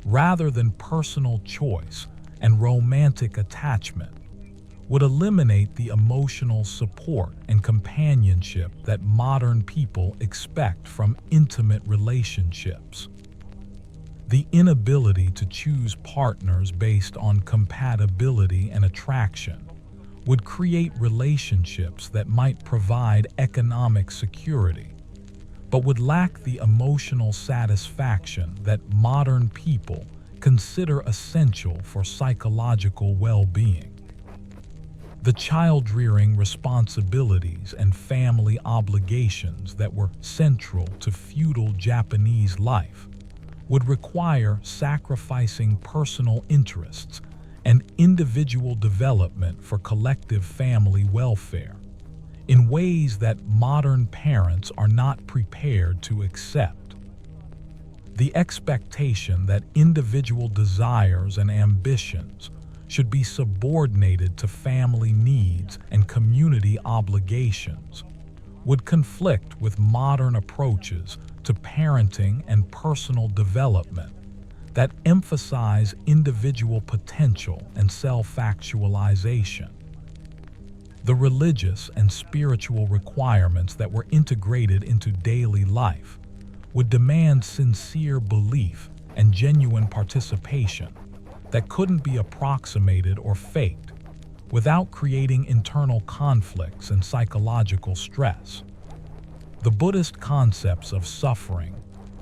rather than personal choice and romantic attachment, would eliminate the emotional support and companionship that modern people expect from intimate relationships. The inability to choose partners based on compatibility and attraction would create relationships that might provide economic security, but would lack the emotional satisfaction that modern people consider essential for psychological well-being. The child-rearing responsibilities and family obligations that were central to feudal Japanese life would require sacrificing personal interests and individual development for collective family welfare in ways that modern parents are not prepared to accept. The expectation that individual desires and ambitions should be subordinated to family needs and community obligations would conflict with modern approaches to parenting and personal development that emphasize individual potential and self-actualization. The religious and spiritual requirements that were integrated into daily life would demand sincere belief and genuine participation that couldn't be approximated or faked without creating internal conflicts and psychological stress. The Buddhist concepts of suffering,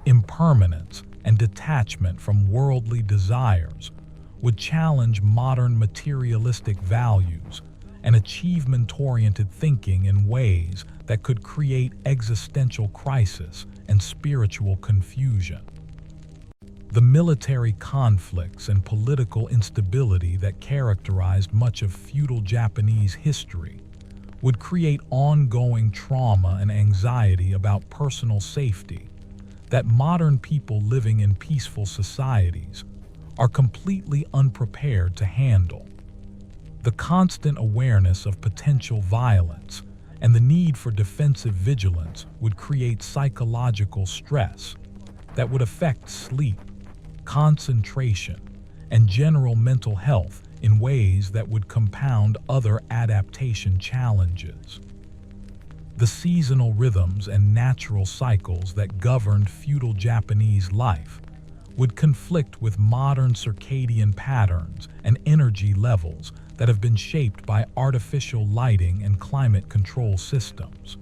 impermanence, and detachment from worldly desires would challenge modern materialistic values and achievement-oriented thinking in ways that could create existential crisis and spiritual confusion. The military conflicts and political instability that characterized much of feudal Japanese history would create ongoing trauma and anxiety about personal safety that modern people living in peaceful societies are completely unprepared to handle. The constant awareness of potential violence and the need for defensive vigilance would create psychological stress that would affect sleep, concentration, and general mental health in ways that would compound other adaptation challenges. The seasonal rhythms and natural cycles that governed feudal Japanese life would conflict with modern circadian patterns and energy levels that have been shaped by artificial lighting and climate control systems.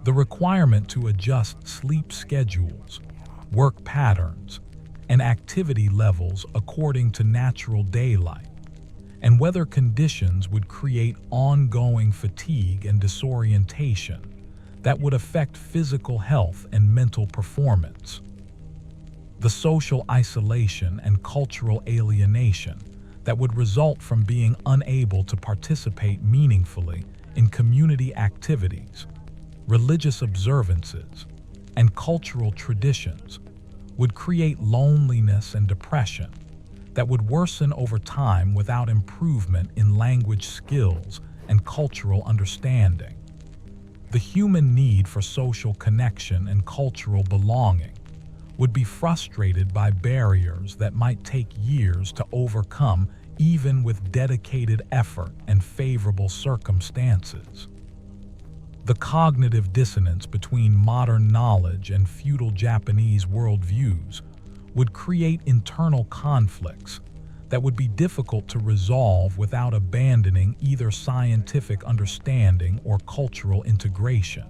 The requirement to adjust sleep schedules, work patterns, and activity levels according to natural daylight and weather conditions would create ongoing fatigue and disorientation that would affect physical health and mental performance. The social isolation and cultural alienation that would result from being unable to participate meaningfully in community activities, religious observances, and cultural traditions would create loneliness and depression that would worsen over time without improvement in language skills and cultural understanding. The human need for social connection and cultural belonging would be frustrated by barriers that might take years to overcome even with dedicated effort and favorable circumstances. The cognitive dissonance between modern knowledge and feudal Japanese worldviews would create internal conflicts that would be difficult to resolve without abandoning either scientific understanding or cultural integration.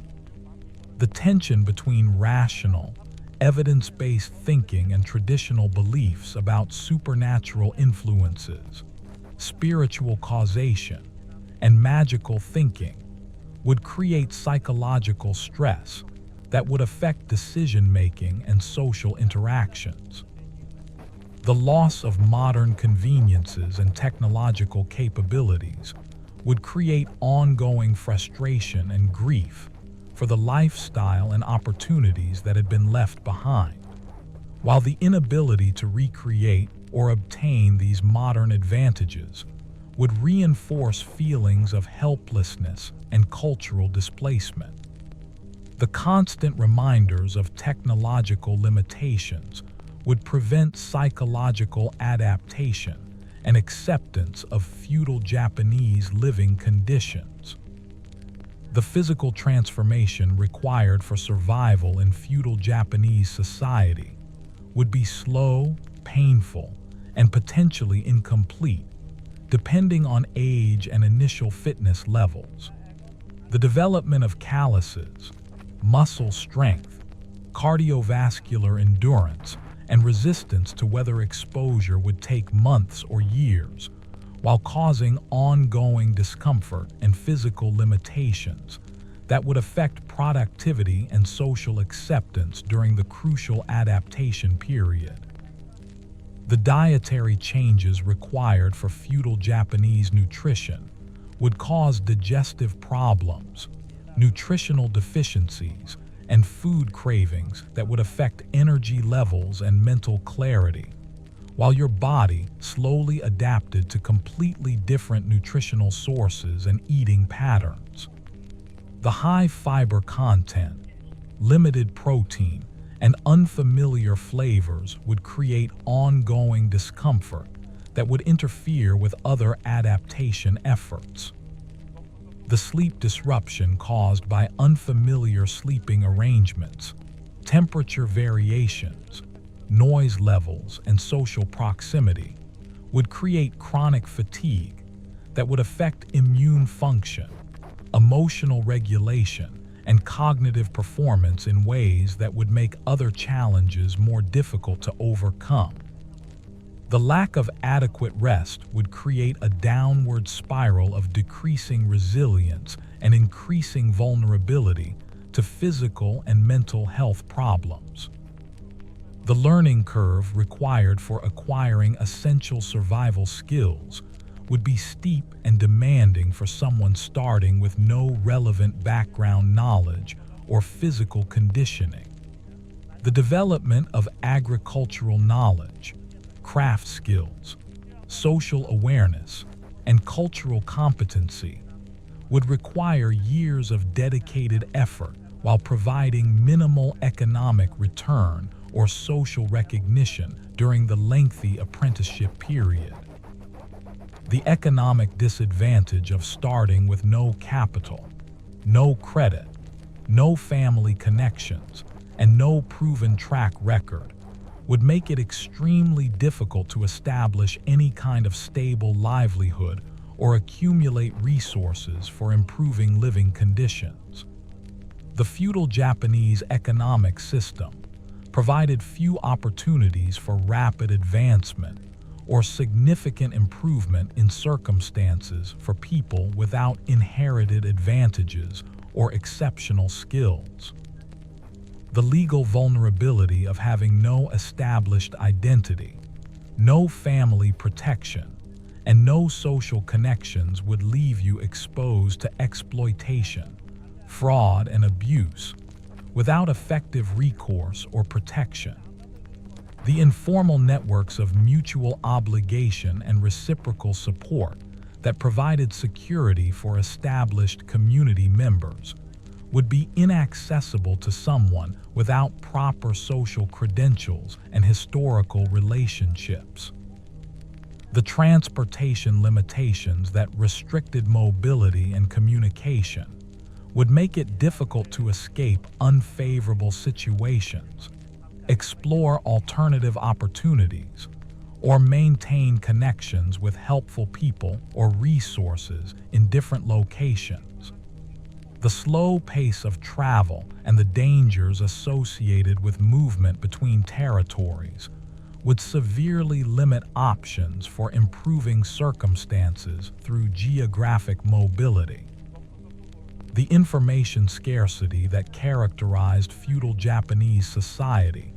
The tension between rational, evidence-based thinking and traditional beliefs about supernatural influences, spiritual causation, and magical thinking would create psychological stress that would affect decision-making and social interactions. The loss of modern conveniences and technological capabilities would create ongoing frustration and grief for the lifestyle and opportunities that had been left behind, while the inability to recreate or obtain these modern advantages would reinforce feelings of helplessness and cultural displacement. The constant reminders of technological limitations would prevent psychological adaptation and acceptance of feudal Japanese living conditions. The physical transformation required for survival in feudal Japanese society would be slow, painful, and potentially incomplete, depending on age and initial fitness levels. The development of calluses, muscle strength, cardiovascular endurance, and resistance to weather exposure would take months or years, while causing ongoing discomfort and physical limitations that would affect productivity and social acceptance during the crucial adaptation period. The dietary changes required for feudal Japanese nutrition would cause digestive problems, nutritional deficiencies, and food cravings that would affect energy levels and mental clarity, while your body slowly adapted to completely different nutritional sources and eating patterns. The high fiber content, limited protein, and unfamiliar flavors would create ongoing discomfort that would interfere with other adaptation efforts. The sleep disruption caused by unfamiliar sleeping arrangements, temperature variations, noise levels, and social proximity would create chronic fatigue that would affect immune function, emotional regulation, and cognitive performance in ways that would make other challenges more difficult to overcome. The lack of adequate rest would create a downward spiral of decreasing resilience and increasing vulnerability to physical and mental health problems. The learning curve required for acquiring essential survival skills would be steep and demanding for someone starting with no relevant background knowledge or physical conditioning. The development of agricultural knowledge, craft skills, social awareness, and cultural competency would require years of dedicated effort while providing minimal economic return or social recognition during the lengthy apprenticeship period. The economic disadvantage of starting with no capital, no credit, no family connections, and no proven track record would make it extremely difficult to establish any kind of stable livelihood or accumulate resources for improving living conditions. The feudal Japanese economic system provided few opportunities for rapid advancement or significant improvement in circumstances for people without inherited advantages or exceptional skills. The legal vulnerability of having no established identity, no family protection, and no social connections would leave you exposed to exploitation, fraud, and abuse without effective recourse or protection. The informal networks of mutual obligation and reciprocal support that provided security for established community members would be inaccessible to someone without proper social credentials and historical relationships. The transportation limitations that restricted mobility and communication would make it difficult to escape unfavorable situations, explore alternative opportunities, or maintain connections with helpful people or resources in different locations. The slow pace of travel and the dangers associated with movement between territories would severely limit options for improving circumstances through geographic mobility. The information scarcity that characterized feudal Japanese society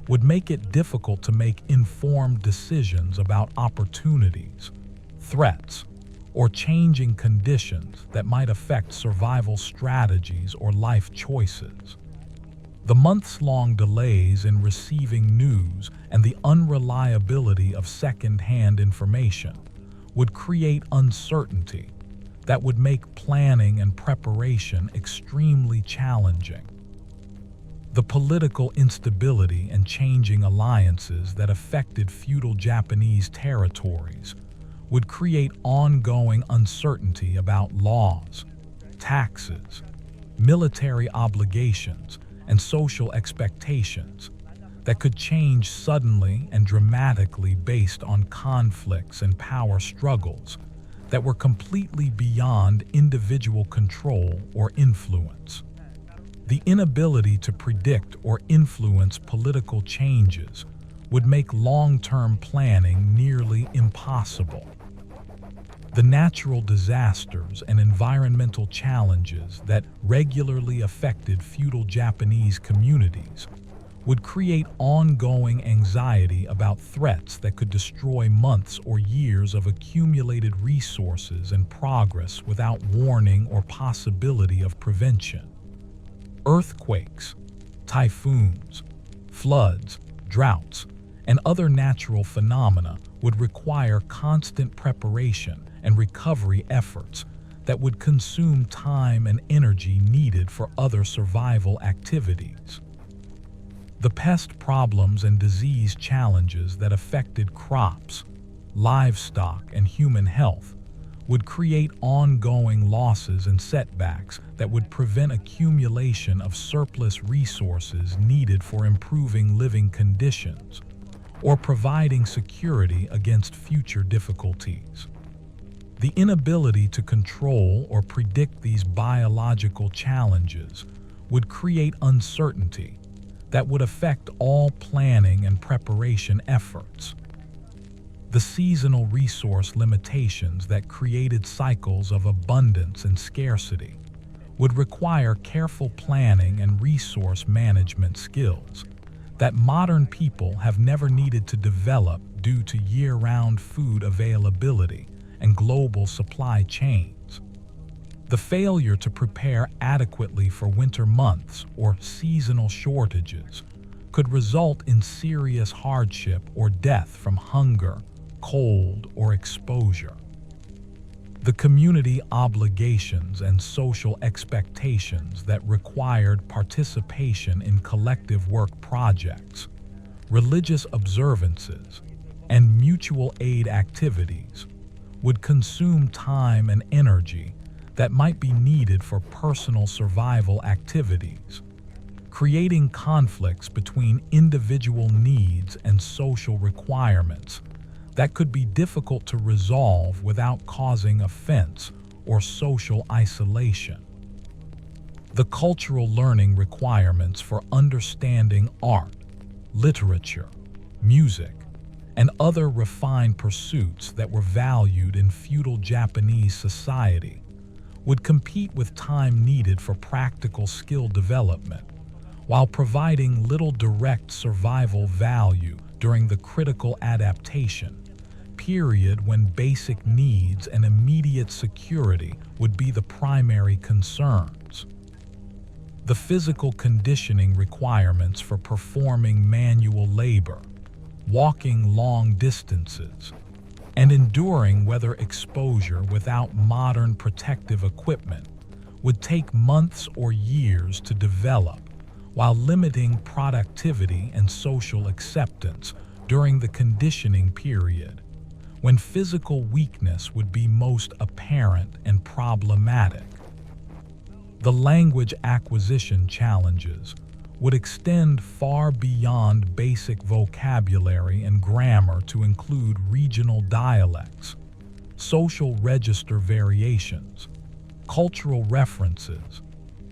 would make it difficult to make informed decisions about opportunities, threats, or changing conditions that might affect survival strategies or life choices. The months-long delays in receiving news and the unreliability of second-hand information would create uncertainty that would make planning and preparation extremely challenging. The political instability and changing alliances that affected feudal Japanese territories would create ongoing uncertainty about laws, taxes, military obligations, and social expectations that could change suddenly and dramatically based on conflicts and power struggles that were completely beyond individual control or influence. The inability to predict or influence political changes would make long-term planning nearly impossible. The natural disasters and environmental challenges that regularly affected feudal Japanese communities would create ongoing anxiety about threats that could destroy months or years of accumulated resources and progress without warning or possibility of prevention. Earthquakes, typhoons, floods, droughts, and other natural phenomena would require constant preparation and recovery efforts that would consume time and energy needed for other survival activities. The pest problems and disease challenges that affected crops, livestock, and human health would create ongoing losses and setbacks that would prevent accumulation of surplus resources needed for improving living conditions or providing security against future difficulties. The inability to control or predict these biological challenges would create uncertainty that would affect all planning and preparation efforts. The seasonal resource limitations that created cycles of abundance and scarcity would require careful planning and resource management skills that modern people have never needed to develop due to year-round food availability and global supply chains. The failure to prepare adequately for winter months or seasonal shortages could result in serious hardship or death from hunger, cold, or exposure. The community obligations and social expectations that required participation in collective work projects, religious observances, and mutual aid activities would consume time and energy that might be needed for personal survival activities, creating conflicts between individual needs and social requirements that could be difficult to resolve without causing offense or social isolation. The cultural learning requirements for understanding art, literature, music, and other refined pursuits that were valued in feudal Japanese society would compete with time needed for practical skill development, while providing little direct survival value during the critical adaptation period when basic needs and immediate security would be the primary concerns. The physical conditioning requirements for performing manual labor, walking long distances, and enduring weather exposure without modern protective equipment would take months or years to develop, while limiting productivity and social acceptance during the conditioning period, when physical weakness would be most apparent and problematic. The language acquisition challenges would extend far beyond basic vocabulary and grammar to include regional dialects, social register variations, cultural references,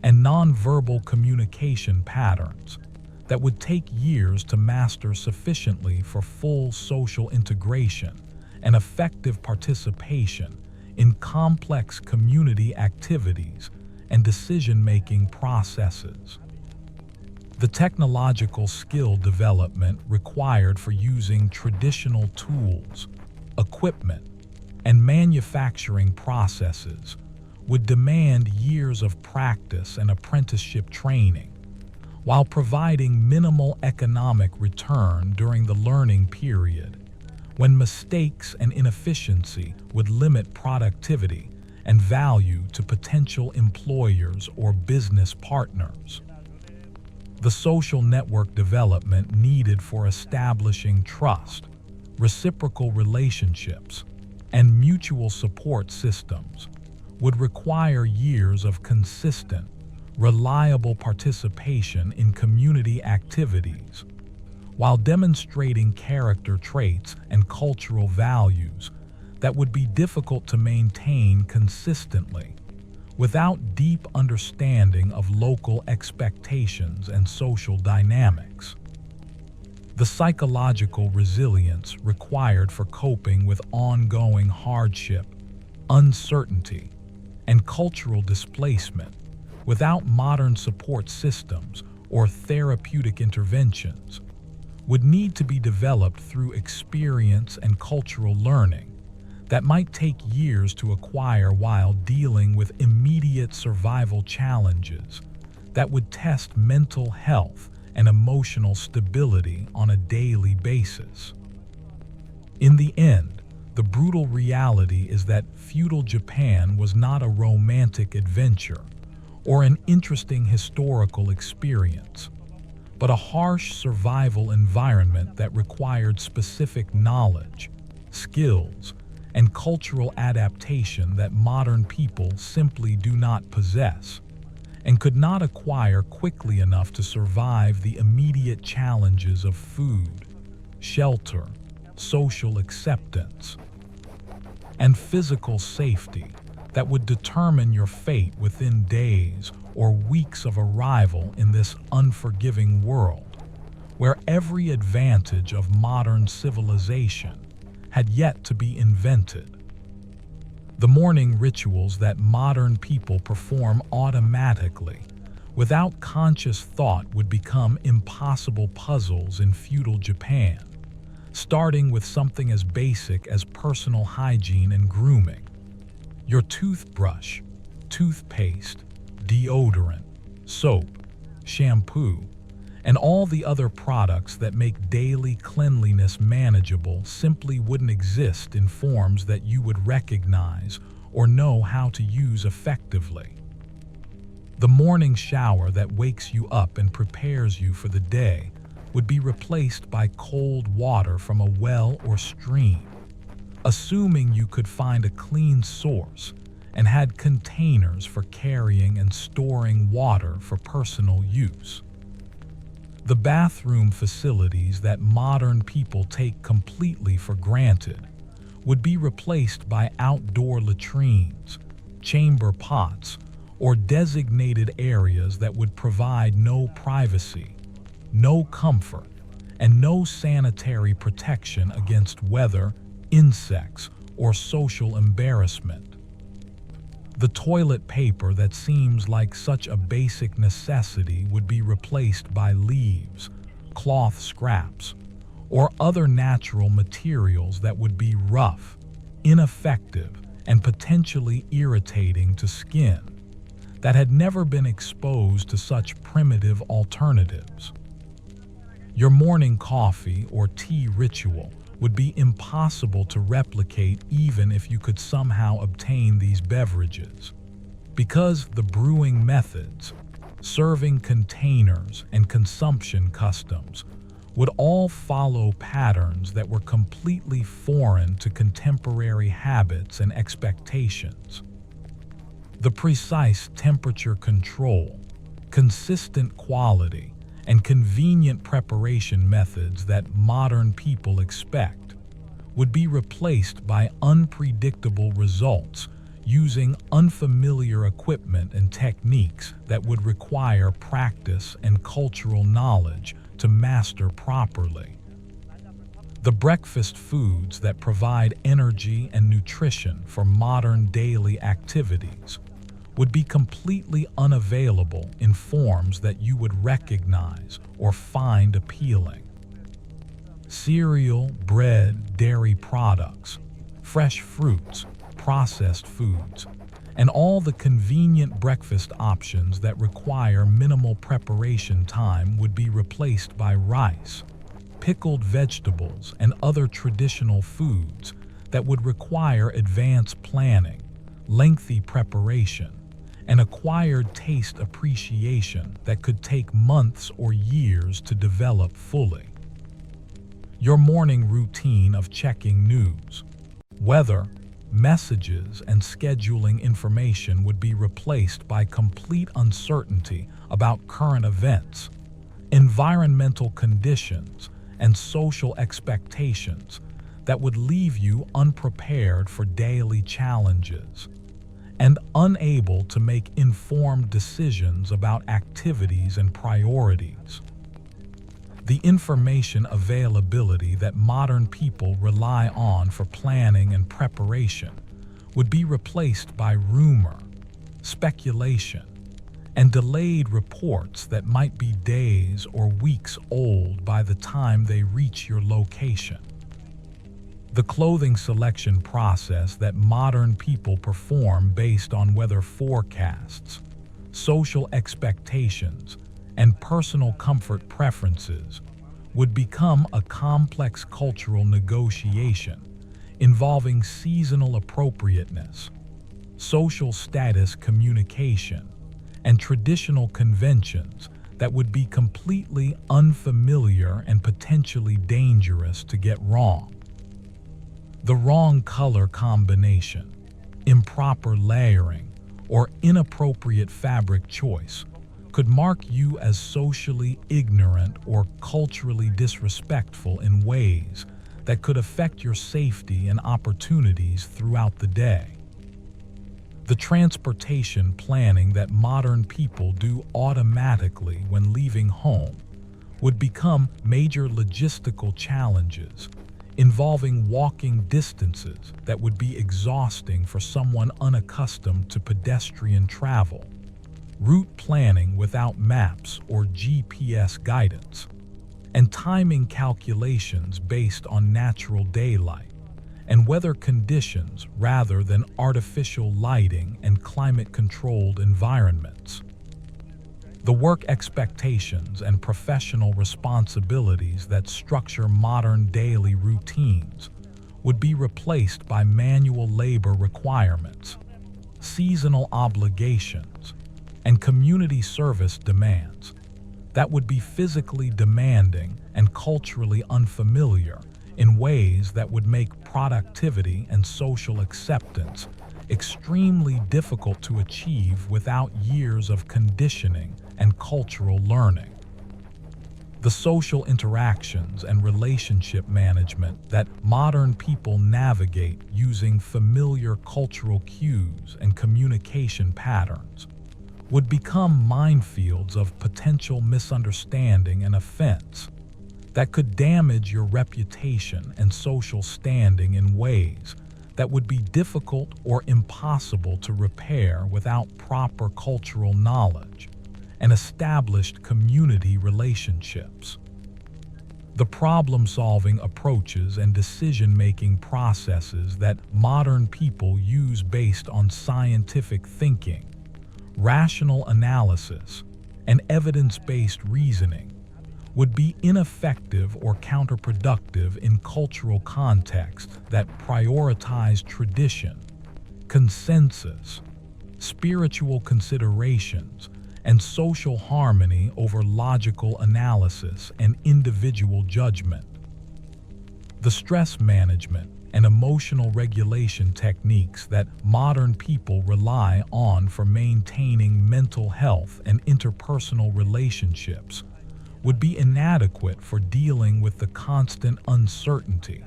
and nonverbal communication patterns that would take years to master sufficiently for full social integration and effective participation in complex community activities and decision-making processes. The technological skill development required for using traditional tools, equipment, and manufacturing processes would demand years of practice and apprenticeship training, while providing minimal economic return during the learning period, when mistakes and inefficiency would limit productivity and value to potential employers or business partners. The social network development needed for establishing trust, reciprocal relationships, and mutual support systems would require years of consistent, reliable participation in community activities, while demonstrating character traits and cultural values that would be difficult to maintain consistently without deep understanding of local expectations and social dynamics. The psychological resilience required for coping with ongoing hardship, uncertainty, and cultural displacement without modern support systems or therapeutic interventions would need to be developed through experience and cultural learning that might take years to acquire while dealing with immediate survival challenges that would test mental health and emotional stability on a daily basis. In the end, the brutal reality is that feudal Japan was not a romantic adventure or an interesting historical experience, but a harsh survival environment that required specific knowledge, skills, and cultural adaptation that modern people simply do not possess, and could not acquire quickly enough to survive the immediate challenges of food, shelter, social acceptance, and physical safety that would determine your fate within days or weeks of arrival in this unforgiving world, where every advantage of modern civilization had yet to be invented. The morning rituals that modern people perform automatically, without conscious thought, would become impossible puzzles in feudal Japan, starting with something as basic as personal hygiene and grooming. Your toothbrush, toothpaste, deodorant, soap, shampoo, and all the other products that make daily cleanliness manageable simply wouldn't exist in forms that you would recognize or know how to use effectively. The morning shower that wakes you up and prepares you for the day would be replaced by cold water from a well or stream, assuming you could find a clean source and had containers for carrying and storing water for personal use. The bathroom facilities that modern people take completely for granted would be replaced by outdoor latrines, chamber pots, or designated areas that would provide no privacy, no comfort, and no sanitary protection against weather, insects, or social embarrassment. The toilet paper that seems like such a basic necessity would be replaced by leaves, cloth scraps, or other natural materials that would be rough, ineffective, and potentially irritating to skin that had never been exposed to such primitive alternatives. Your morning coffee or tea ritual would be impossible to replicate even if you could somehow obtain these beverages, because the brewing methods, serving containers, and consumption customs would all follow patterns that were completely foreign to contemporary habits and expectations. The precise temperature control, consistent quality, and convenient preparation methods that modern people expect would be replaced by unpredictable results using unfamiliar equipment and techniques that would require practice and cultural knowledge to master properly. The breakfast foods that provide energy and nutrition for modern daily activities would be completely unavailable in forms that you would recognize or find appealing. Cereal, bread, dairy products, fresh fruits, processed foods, and all the convenient breakfast options that require minimal preparation time would be replaced by rice, pickled vegetables, and other traditional foods that would require advanced planning, lengthy preparation, and acquired taste appreciation that could take months or years to develop fully. Your morning routine of checking news, weather, messages, and scheduling information would be replaced by complete uncertainty about current events, environmental conditions, and social expectations that would leave you unprepared for daily challenges and unable to make informed decisions about activities and priorities. The information availability that modern people rely on for planning and preparation would be replaced by rumor, speculation, and delayed reports that might be days or weeks old by the time they reach your location. The clothing selection process that modern people perform based on weather forecasts, social expectations, and personal comfort preferences would become a complex cultural negotiation involving seasonal appropriateness, social status communication, and traditional conventions that would be completely unfamiliar and potentially dangerous to get wrong. The wrong color combination, improper layering, or inappropriate fabric choice could mark you as socially ignorant or culturally disrespectful in ways that could affect your safety and opportunities throughout the day. The transportation planning that modern people do automatically when leaving home would become major logistical challenges involving walking distances that would be exhausting for someone unaccustomed to pedestrian travel, route planning without maps or GPS guidance, and timing calculations based on natural daylight and weather conditions rather than artificial lighting and climate-controlled environments. The work expectations and professional responsibilities that structure modern daily routines would be replaced by manual labor requirements, seasonal obligations, and community service demands that would be physically demanding and culturally unfamiliar in ways that would make productivity and social acceptance extremely difficult to achieve without years of conditioning and cultural learning. The social interactions and relationship management that modern people navigate using familiar cultural cues and communication patterns would become minefields of potential misunderstanding and offense that could damage your reputation and social standing in ways that would be difficult or impossible to repair without proper cultural knowledge and established community relationships. The problem-solving approaches and decision-making processes that modern people use based on scientific thinking, rational analysis, and evidence-based reasoning would be ineffective or counterproductive in cultural contexts that prioritize tradition, consensus, spiritual considerations, and social harmony over logical analysis and individual judgment. The stress management and emotional regulation techniques that modern people rely on for maintaining mental health and interpersonal relationships would be inadequate for dealing with the constant uncertainty,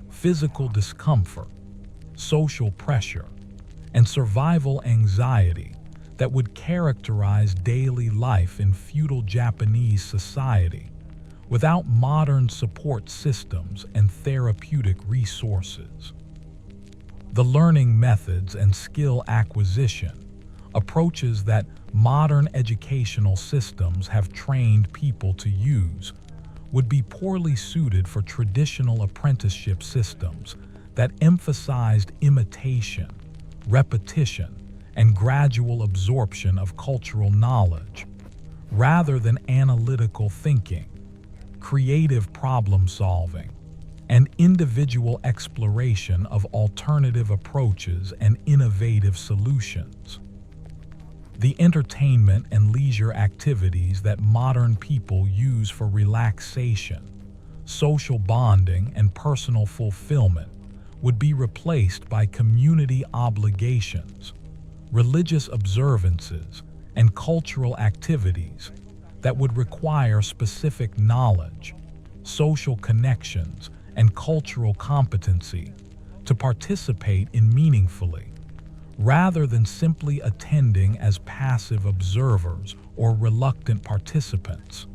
physical discomfort, social pressure, and survival anxiety that would characterize daily life in feudal Japanese society without modern support systems and therapeutic resources. The learning methods and skill acquisition approaches that modern educational systems have trained people to use would be poorly suited for traditional apprenticeship systems that emphasized imitation, repetition, and gradual absorption of cultural knowledge, rather than analytical thinking, creative problem-solving, and individual exploration of alternative approaches and innovative solutions. The entertainment and leisure activities that modern people use for relaxation, social bonding, and personal fulfillment would be replaced by community obligations, religious observances, and cultural activities that would require specific knowledge, social connections, and cultural competency to participate in meaningfully, rather than simply attending as passive observers or reluctant participants.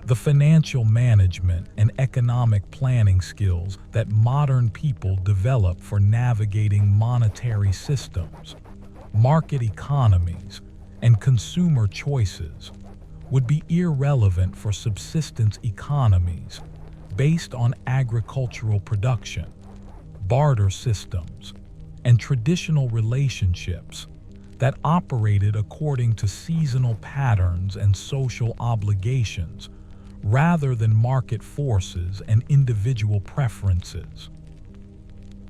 The financial management and economic planning skills that modern people develop for navigating monetary systems, market economies, and consumer choices would be irrelevant for subsistence economies based on agricultural production, barter systems, and traditional relationships that operated according to seasonal patterns and social obligations rather than market forces and individual preferences.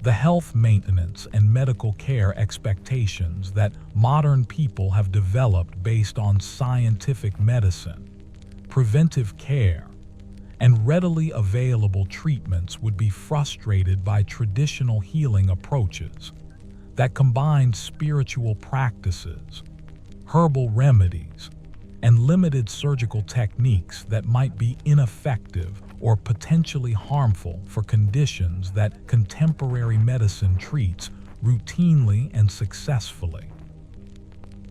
The health maintenance and medical care expectations that modern people have developed based on scientific medicine, preventive care, and readily available treatments would be frustrated by traditional healing approaches that combine spiritual practices, herbal remedies, and limited surgical techniques that might be ineffective or potentially harmful for conditions that contemporary medicine treats routinely and successfully.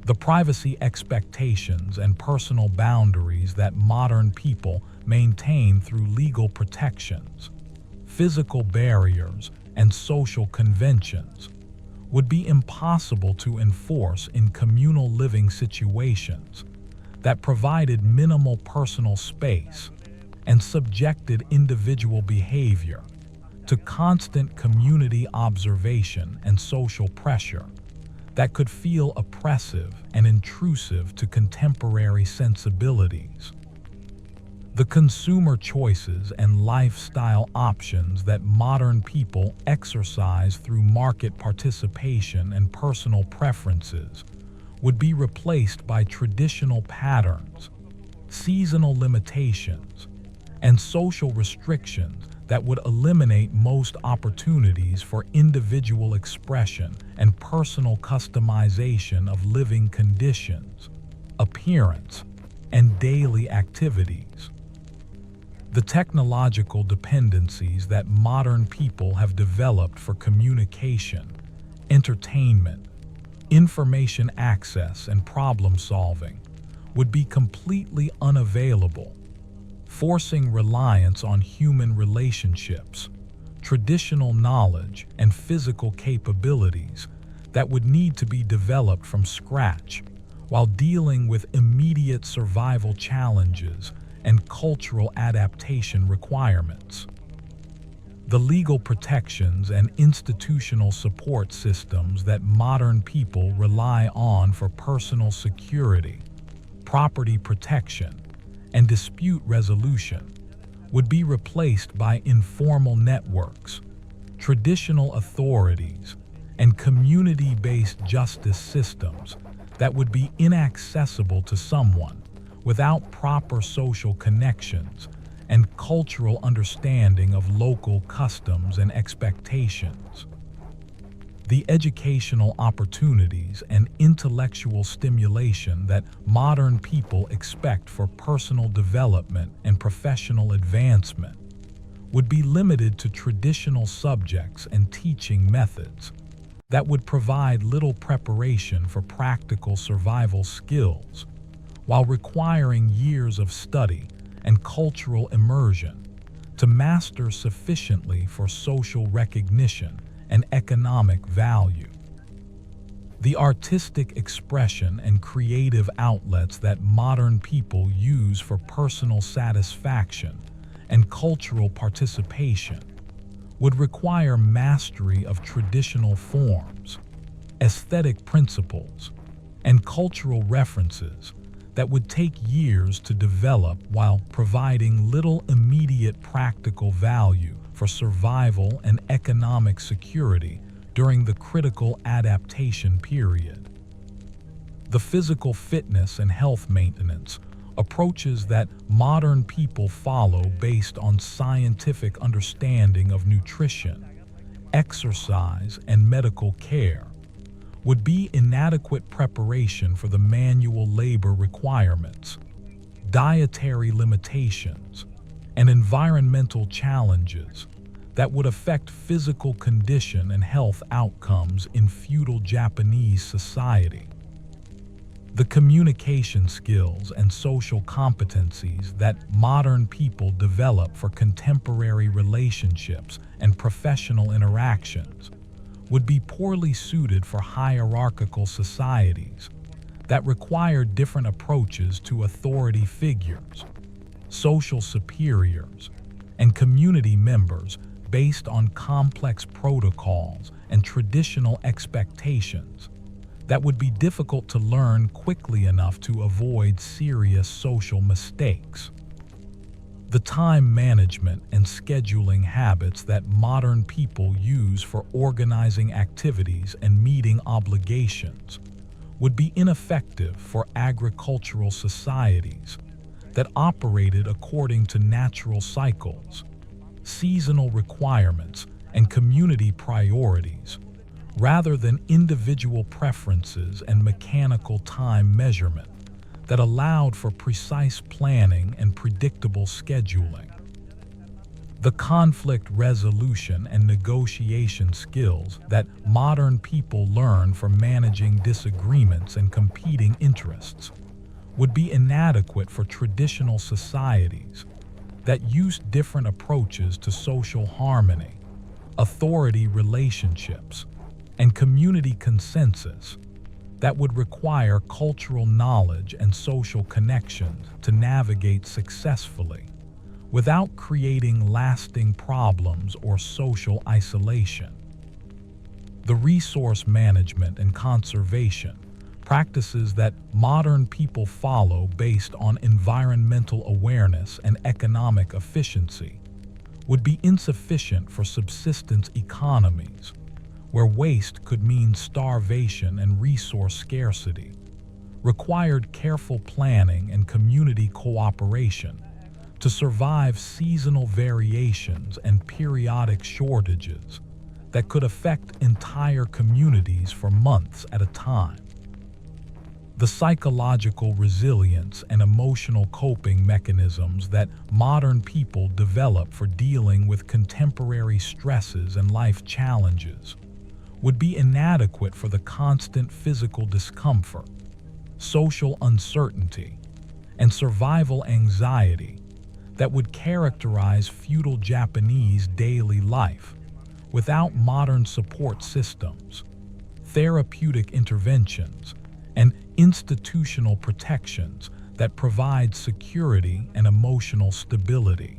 The privacy expectations and personal boundaries that modern people maintain through legal protections, physical barriers, and social conventions would be impossible to enforce in communal living situations that provided minimal personal space and subjected individual behavior to constant community observation and social pressure that could feel oppressive and intrusive to contemporary sensibilities. The consumer choices and lifestyle options that modern people exercise through market participation and personal preferences would be replaced by traditional patterns, seasonal limitations, and social restrictions that would eliminate most opportunities for individual expression and personal customization of living conditions, appearance, and daily activities. The technological dependencies that modern people have developed for communication, entertainment, information access, and problem solving would be completely unavailable, forcing reliance on human relationships, traditional knowledge, and physical capabilities that would need to be developed from scratch while dealing with immediate survival challenges and cultural adaptation requirements. The legal protections and institutional support systems that modern people rely on for personal security, property protection, and dispute resolution would be replaced by informal networks, traditional authorities, and community-based justice systems that would be inaccessible to someone without proper social connections and cultural understanding of local customs and expectations. The educational opportunities and intellectual stimulation that modern people expect for personal development and professional advancement would be limited to traditional subjects and teaching methods that would provide little preparation for practical survival skills, while requiring years of study and cultural immersion to master sufficiently for social recognition and economic value. The artistic expression and creative outlets that modern people use for personal satisfaction and cultural participation would require mastery of traditional forms, aesthetic principles, and cultural references that would take years to develop while providing little immediate practical value for survival and economic security during the critical adaptation period. The physical fitness and health maintenance approaches that modern people follow based on scientific understanding of nutrition, exercise, and medical care would be inadequate preparation for the manual labor requirements, dietary limitations, and environmental challenges that would affect physical condition and health outcomes in feudal Japanese society. The communication skills and social competencies that modern people develop for contemporary relationships and professional interactions would be poorly suited for hierarchical societies that require different approaches to authority figures, social superiors, and community members based on complex protocols and traditional expectations that would be difficult to learn quickly enough to avoid serious social mistakes. The time management and scheduling habits that modern people use for organizing activities and meeting obligations would be ineffective for agricultural societies that operated according to natural cycles, seasonal requirements, and community priorities, rather than individual preferences and mechanical time measurement that allowed for precise planning and predictable scheduling. The conflict resolution and negotiation skills that modern people learn from managing disagreements and competing interests would be inadequate for traditional societies that used different approaches to social harmony, authority relationships, and community consensus that would require cultural knowledge and social connections to navigate successfully without creating lasting problems or social isolation. The resource management and conservation practices that modern people follow based on environmental awareness and economic efficiency would be insufficient for subsistence economies, where waste could mean starvation and resource scarcity, required careful planning and community cooperation to survive seasonal variations and periodic shortages that could affect entire communities for months at a time. The psychological resilience and emotional coping mechanisms that modern people develop for dealing with contemporary stresses and life challenges would be inadequate for the constant physical discomfort, social uncertainty, and survival anxiety that would characterize feudal Japanese daily life without modern support systems, therapeutic interventions, and institutional protections that provide security and emotional stability.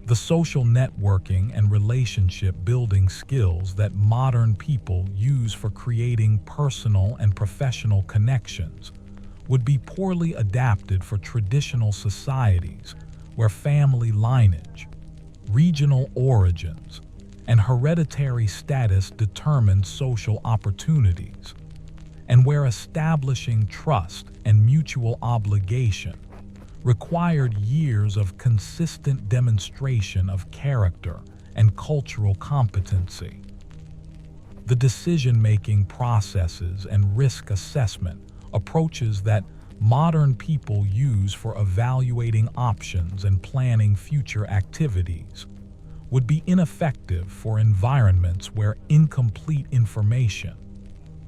The social networking and relationship building skills that modern people use for creating personal and professional connections would be poorly adapted for traditional societies where family lineage, regional origins, and hereditary status determine social opportunities, and where establishing trust and mutual obligation required years of consistent demonstration of character and cultural competency. The decision-making processes and risk assessment approaches that modern people use for evaluating options and planning future activities would be ineffective for environments where incomplete information,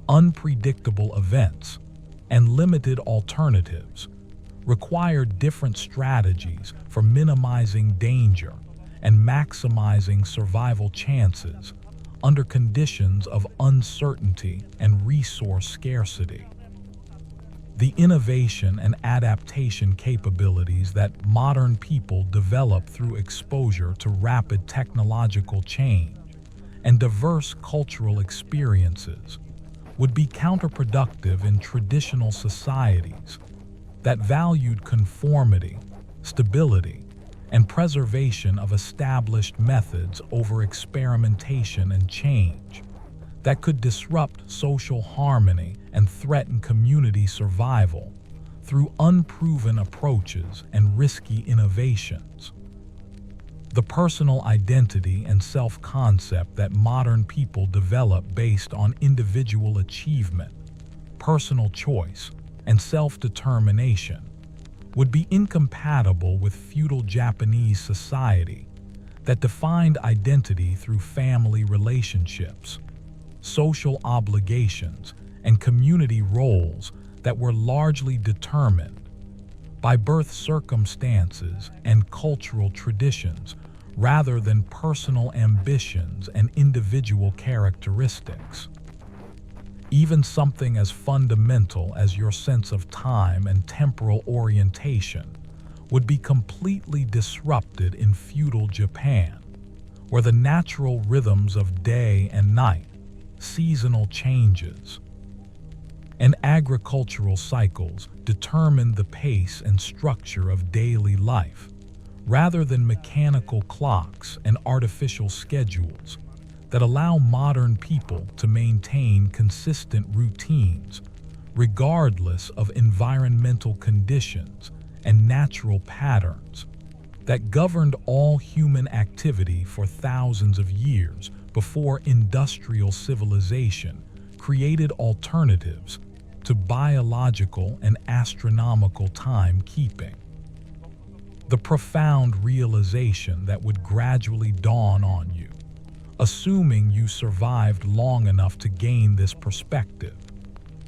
unpredictable events, and limited alternatives required different strategies for minimizing danger and maximizing survival chances under conditions of uncertainty and resource scarcity. The innovation and adaptation capabilities that modern people develop through exposure to rapid technological change and diverse cultural experiences would be counterproductive in traditional societies that valued conformity, stability, and preservation of established methods over experimentation and change that could disrupt social harmony and threaten community survival through unproven approaches and risky innovations. The personal identity and self-concept that modern people develop based on individual achievement, personal choice, and self-determination would be incompatible with feudal Japanese society that defined identity through family relationships, social obligations, and community roles that were largely determined by birth circumstances and cultural traditions rather than personal ambitions and individual characteristics. Even something as fundamental as your sense of time and temporal orientation would be completely disrupted in feudal Japan, where the natural rhythms of day and night, seasonal changes, and agricultural cycles determine the pace and structure of daily life, rather than mechanical clocks and artificial schedules that allow modern people to maintain consistent routines regardless of environmental conditions and natural patterns that governed all human activity for thousands of years before industrial civilization created alternatives to biological and astronomical timekeeping. The profound realization that would gradually dawn on you, assuming you survived long enough to gain this perspective,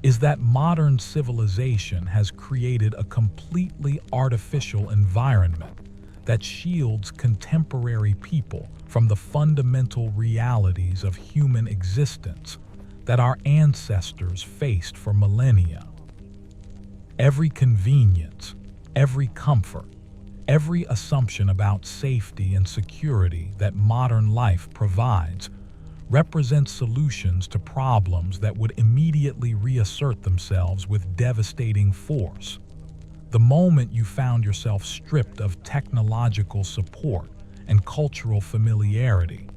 is that modern civilization has created a completely artificial environment that shields contemporary people from the fundamental realities of human existence that our ancestors faced for millennia. Every convenience, every comfort, every assumption about safety and security that modern life provides represents solutions to problems that would immediately reassert themselves with devastating force the moment you found yourself stripped of technological support and cultural familiarity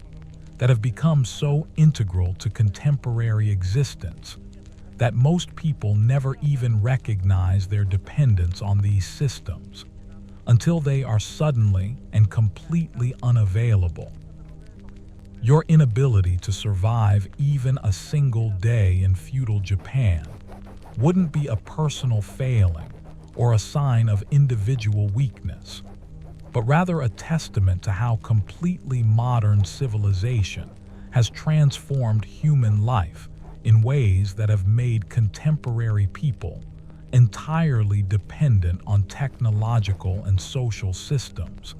that have become so integral to contemporary existence that most people never even recognize their dependence on these systems until they are suddenly and completely unavailable. Your inability to survive even a single day in feudal Japan wouldn't be a personal failing or a sign of individual weakness, but rather a testament to how completely modern civilization has transformed human life in ways that have made contemporary people entirely dependent on technological and social systems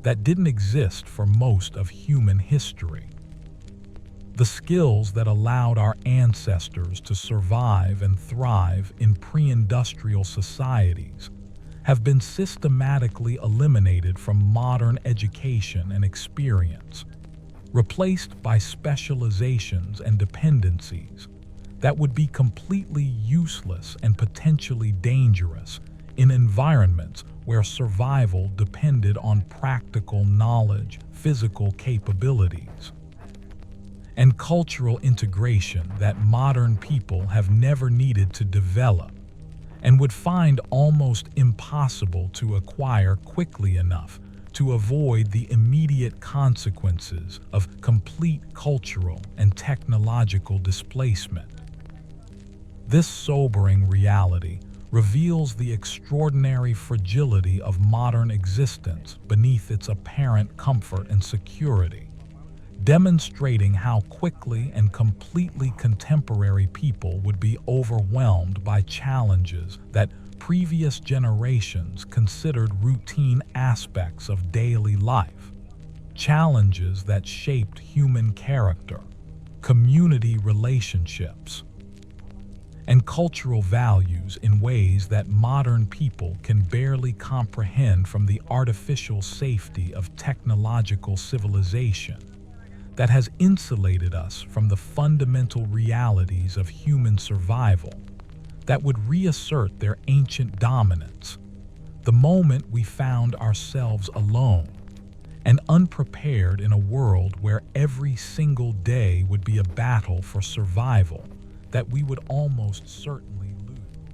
that didn't exist for most of human history. The skills that allowed our ancestors to survive and thrive in pre-industrial societies have been systematically eliminated from modern education and experience, replaced by specializations and dependencies that would be completely useless and potentially dangerous in environments where survival depended on practical knowledge, physical capabilities, and cultural integration that modern people have never needed to develop and would find almost impossible to acquire quickly enough to avoid the immediate consequences of complete cultural and technological displacement. This sobering reality reveals the extraordinary fragility of modern existence beneath its apparent comfort and security, demonstrating how quickly and completely contemporary people would be overwhelmed by challenges that previous generations considered routine aspects of daily life, challenges that shaped human character, community relationships, and cultural values in ways that modern people can barely comprehend from the artificial safety of technological civilization that has insulated us from the fundamental realities of human survival that would reassert their ancient dominance the moment we found ourselves alone and unprepared in a world where every single day would be a battle for survival that we would almost certainly